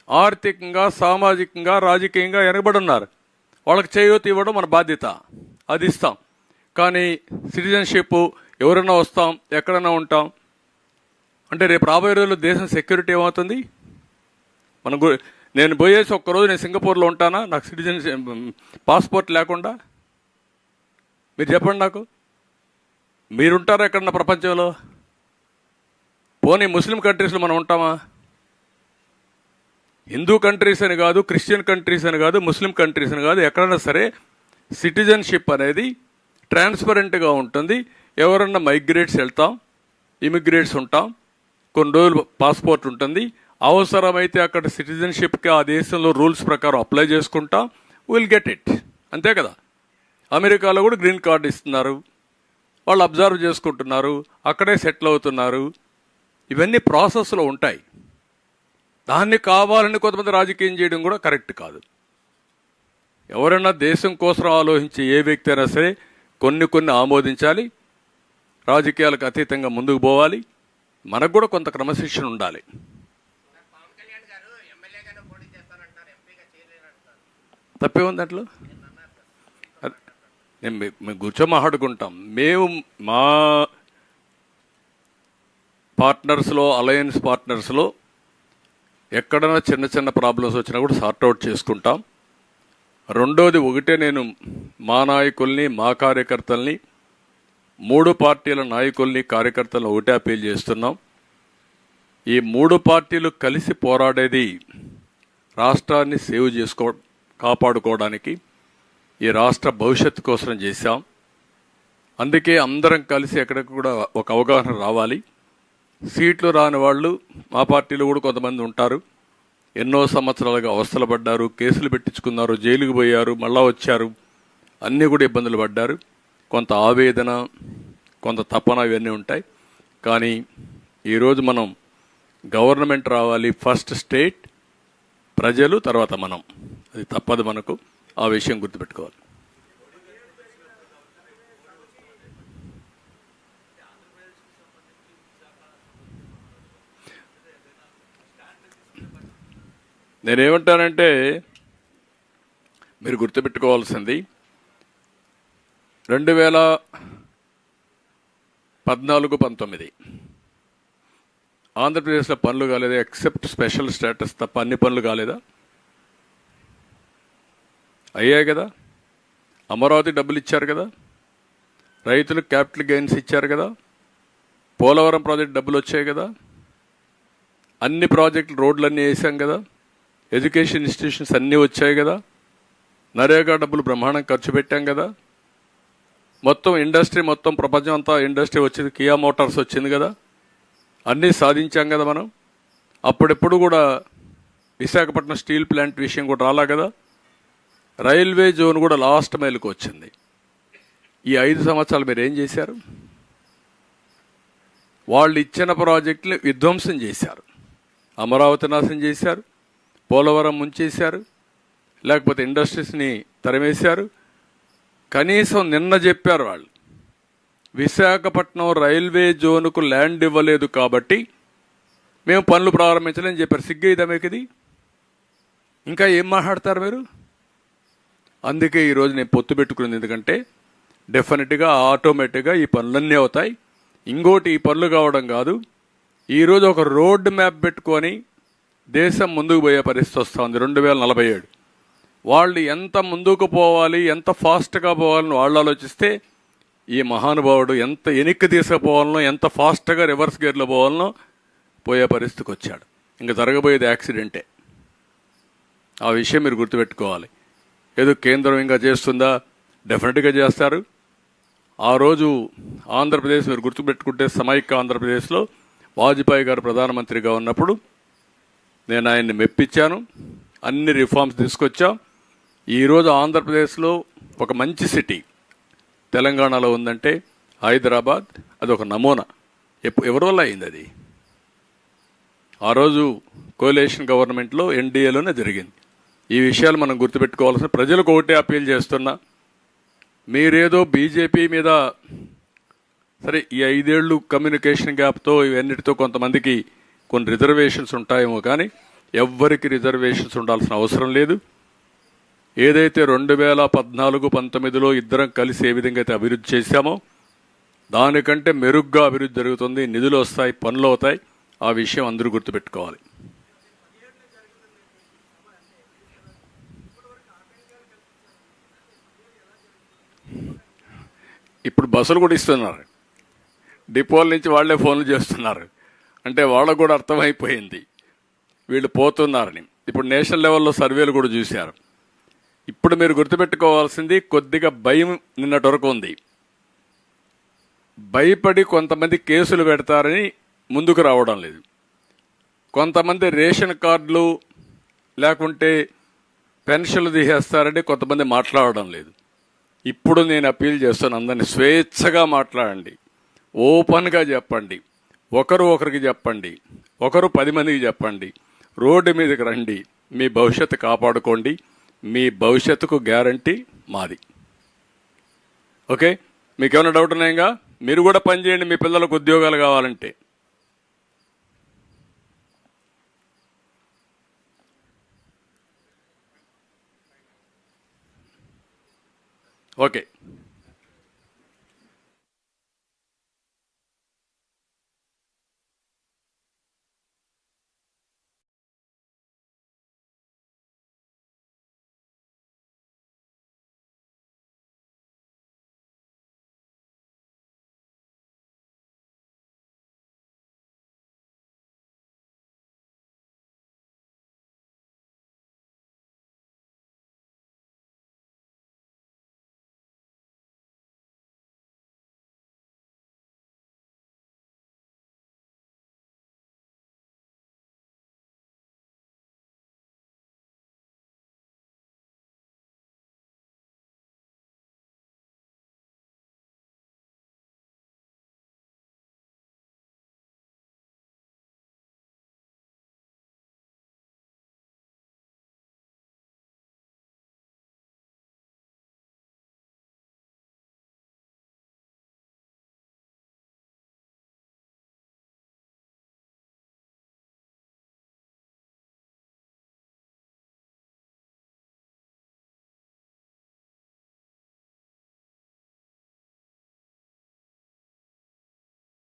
Speaker 1: ఆర్థికంగా, సామాజికంగా, రాజకీయంగా వెనకబడి ఉన్నారు. వాళ్ళకి చేయూత ఇవ్వడం మన బాధ్యత, అది ఇస్తాం. కానీ సిటిజన్షిప్ ఎవరైనా వస్తాం, ఎక్కడైనా ఉంటాం అంటే రేపు రాబోయే రోజుల్లో దేశం సెక్యూరిటీ ఏమవుతుంది? నేను పోయేసి ఒక్కరోజు నేను సింగపూర్లో ఉంటానా నాకు సిటిజన్షిప్ పాస్పోర్ట్ లేకుండా? మీరు చెప్పండి నాకు. మీరుంటారా ఎక్కడన్నా ప్రపంచంలో? పోనీ ముస్లిం కంట్రీస్లో మనం ఉంటామా? హిందూ కంట్రీస్ అని కాదు, క్రిస్టియన్ కంట్రీస్ అని కాదు, ముస్లిం కంట్రీస్ అని కాదు, ఎక్కడైనా సరే సిటిజన్షిప్ అనేది ట్రాన్స్పరెంట్గా ఉంటుంది. ఎవరన్నా మైగ్రేట్స్ వెళ్తాం, ఇమిగ్రేట్స్ ఉంటాం, కొన్ని రోజులు పాస్పోర్ట్ ఉంటుంది. అవసరమైతే అక్కడ సిటిజన్షిప్కి ఆ దేశంలో రూల్స్ ప్రకారం అప్లై చేసుకుంటాం, విల్ గెట్ ఇట్. అంతే కదా. అమెరికాలో కూడా గ్రీన్ కార్డు ఇస్తున్నారు, వాళ్ళు అబ్జర్వ్ చేసుకుంటున్నారు, అక్కడే సెటిల్ అవుతున్నారు. ఇవన్నీ ప్రాసెస్లో ఉంటాయి. దాన్ని కావాలని కొంతమంది రాజకీయం చేయడం కూడా కరెక్ట్ కాదు. ఎవరైనా దేశం కోసం ఆలోచించే ఏ వ్యక్తి అయినా సరే కొన్ని ఆమోదించాలి, రాజకీయాలకు అతీతంగా ముందుకు పోవాలి. మనకు కూడా కొంత క్రమశిక్షణ ఉండాలి.
Speaker 3: పవన్ కళ్యాణ్ గారు ఎమ్మెల్యేగానే పోటీ చేస్తానంటారు, ఎంపీగా చేయలేనంటారు.
Speaker 1: తప్పే ఉంది అట్లా. మేము కూర్చొని మాట్లాడుకుంటాం. మేము మా పార్ట్నర్స్లో, అలయన్స్ పార్ట్నర్స్లో ఎక్కడైనా చిన్న ప్రాబ్లమ్స్ వచ్చినా కూడా సార్ట్అవుట్ చేసుకుంటాం. రెండోది, ఒకటే, నేను మా నాయకుల్ని, మా కార్యకర్తల్ని, 3 పార్టీల నాయకుల్ని, కార్యకర్తలను ఒకటే అపీల్ చేస్తున్నాం. ఈ 3 పార్టీలు కలిసి పోరాడేది రాష్ట్రాన్ని కాపాడుకోవడానికి, ఈ రాష్ట్ర భవిష్యత్తు కోసం చేశాం. అందుకే అందరం కలిసి ఎక్కడికి కూడా ఒక అవగాహన రావాలి. సీట్లు రాని వాళ్ళు మా పార్టీలో కూడా కొంతమంది ఉంటారు. ఎన్నో సంవత్సరాలుగా అవస్థలు పడ్డారు, కేసులు పెట్టించుకున్నారు, జైలుకు పోయారు, మళ్ళా వచ్చారు, అన్నీ కూడా ఇబ్బందులు పడ్డారు. కొంత ఆవేదన, కొంత తపన ఇవన్నీ ఉంటాయి. కానీ ఈరోజు మనం గవర్నమెంట్ రావాలి, ఫస్ట్ స్టేట్ ప్రజలు, తర్వాత మనం. అది తప్పదు మనకు. ఆ విషయం గుర్తుపెట్టుకోవాలి. నేనేమంటానంటే మీరు గుర్తుపెట్టుకోవాల్సింది 2014-19 ఆంధ్రప్రదేశ్లో పనులు కాలేదా? ఎక్సెప్ట్ స్పెషల్ స్టేటస్ తప్ప అన్ని పనులు కాలేదా? అయ్యాయి కదా. అమరావతి డబ్బులు ఇచ్చారు కదా, రైతులకు క్యాపిటల్ గెయిన్స్ ఇచ్చారు కదా, పోలవరం ప్రాజెక్ట్ డబ్బులు వచ్చాయి కదా, అన్ని ప్రాజెక్టులు రోడ్లన్నీ వేసాం కదా, ఎడ్యుకేషన్ ఇన్స్టిట్యూషన్స్ అన్నీ వచ్చాయి కదా, నరేగా డబ్బులు బ్రహ్మాండం ఖర్చు పెట్టాం కదా, మొత్తం ఇండస్ట్రీ, మొత్తం ప్రపంచం అంతా ఇండస్ట్రీ వచ్చింది, కియా మోటార్స్ వచ్చింది కదా, అన్నీ సాధించాం కదా మనం. అప్పుడెప్పుడు కూడా విశాఖపట్నం స్టీల్ ప్లాంట్ విషయం కూడా రాలా కదా. రైల్వే జోన్ కూడా లాస్ట్ మైల్కి వచ్చింది. ఈ 5 సంవత్సరాలు మీరు ఏం చేశారు? వాళ్ళు ఇచ్చిన ప్రాజెక్టులు విధ్వంసం చేశారు. అమరావతి నాశనం చేశారు, పోలవరం ముంచేశారు, లేకపోతే ఇండస్ట్రీస్ని తరిమేశారు. కనీసం నిన్న చెప్పారు వాళ్ళు, విశాఖపట్నం రైల్వే జోన్కు ల్యాండ్ ఇవ్వలేదు కాబట్టి మేము పనులు ప్రారంభించలేని చెప్పారు. సిగ్గైదా మీకు ఇది? ఇంకా ఏం మాట్లాడతారు మీరు? అందుకే ఈరోజు నేను పొత్తు పెట్టుకున్నది. ఎందుకంటే డెఫినెట్గా ఆటోమేటిక్గా ఈ పనులన్నీ అవుతాయి. ఇంకోటి, ఈ పనులు కావడం కాదు, ఈరోజు ఒక రోడ్ మ్యాప్ పెట్టుకొని దేశం ముందుకు పోయే పరిస్థితి వస్తుంది. 2047 వాళ్ళు ఎంత ముందుకు పోవాలి, ఎంత ఫాస్ట్గా పోవాలని వాళ్ళు ఆలోచిస్తే ఈ మహానుభావుడు ఎంత వెనక్కి తీసుకుపోవాలనో, ఎంత ఫాస్ట్గా రివర్స్ గేర్లో పోవాలనో పోయే పరిస్థితికి వచ్చాడు. ఇంకా జరగబోయేది యాక్సిడెంటే. ఆ విషయం మీరు గుర్తుపెట్టుకోవాలి. ఏదో కేంద్రం ఇంకా చేస్తుందా? డెఫినెట్గా చేస్తారు. ఆ రోజు ఆంధ్రప్రదేశ్ మీరు గుర్తుపెట్టుకుంటే, సమైక్య ఆంధ్రప్రదేశ్లో వాజ్పేయి గారు ప్రధానమంత్రిగా ఉన్నప్పుడు నేను ఆయన్ని మెప్పించాను, అన్ని రిఫార్మ్స్ తీసుకొచ్చాం. ఈరోజు ఆంధ్రప్రదేశ్లో ఒక మంచి సిటీ తెలంగాణలో ఉందంటే హైదరాబాద్. అది ఒక నమూనా. ఎవరి వల్ల అయింది అది? ఆ రోజు కోalition గవర్నమెంట్లో ఎన్డీఏలోనే జరిగింది. ఈ విషయాలు మనం గుర్తుపెట్టుకోవాల్సిన. ప్రజలకు ఒకటే అప్పీల్ చేస్తున్నా, మీరేదో బీజేపీ మీద, సరే ఈ 5 ఏళ్ళు కమ్యూనికేషన్ గ్యాప్తో ఇవన్నిటితో కొంతమందికి కొన్ని రిజర్వేషన్స్ ఉంటాయేమో, కానీ ఎవ్వరికి రిజర్వేషన్స్ ఉండాల్సిన అవసరం లేదు. ఏదైతే 2014-19లో ఇద్దరం కలిసి ఏ విధంగా అయితే అభివృద్ధి చేశామో దానికంటే మెరుగ్గా అభివృద్ధి జరుగుతుంది. నిధులు వస్తాయి, పనులు అవుతాయి. ఆ విషయం అందరూ గుర్తుపెట్టుకోవాలి. ఇప్పుడు బస్సులు కూడా ఇస్తున్నారు, డిపోల నుంచి వాళ్లే ఫోన్లు చేస్తున్నారు. అంటే వాళ్ళకు కూడా అర్థమైపోయింది వీళ్ళు పోతున్నారని. ఇప్పుడు నేషనల్ లెవెల్లో సర్వేలు కూడా చూశారు. ఇప్పుడు మీరు గుర్తుపెట్టుకోవాల్సింది, కొద్దిగా భయం నిన్నటి వరకు ఉంది. భయపడి కొంతమంది కేసులు పెడతారని ముందుకు రావడం లేదు. కొంతమంది రేషన్ కార్డులు లేకుంటే పెన్షన్లు తీసేస్తారని కొంతమంది మాట్లాడడం లేదు. ఇప్పుడు నేను అప్పీల్ చేస్తాను, అందరినీ స్వేచ్ఛగా మాట్లాడండి, ఓపెన్గా చెప్పండి, ఒకరికి చెప్పండి, ఒకరు 10 మందికి చెప్పండి, రోడ్డు మీదకి రండి, మీ భవిష్యత్తు కాపాడుకోండి. మీ భవిష్యత్తుకు గ్యారంటీ మాది. ఓకే, మీకేమైనా డౌట్ ఉన్నాయంగా? మీరు కూడా పనిచేయండి, మీ పిల్లలకు ఉద్యోగాలు కావాలంటే. ఓకే.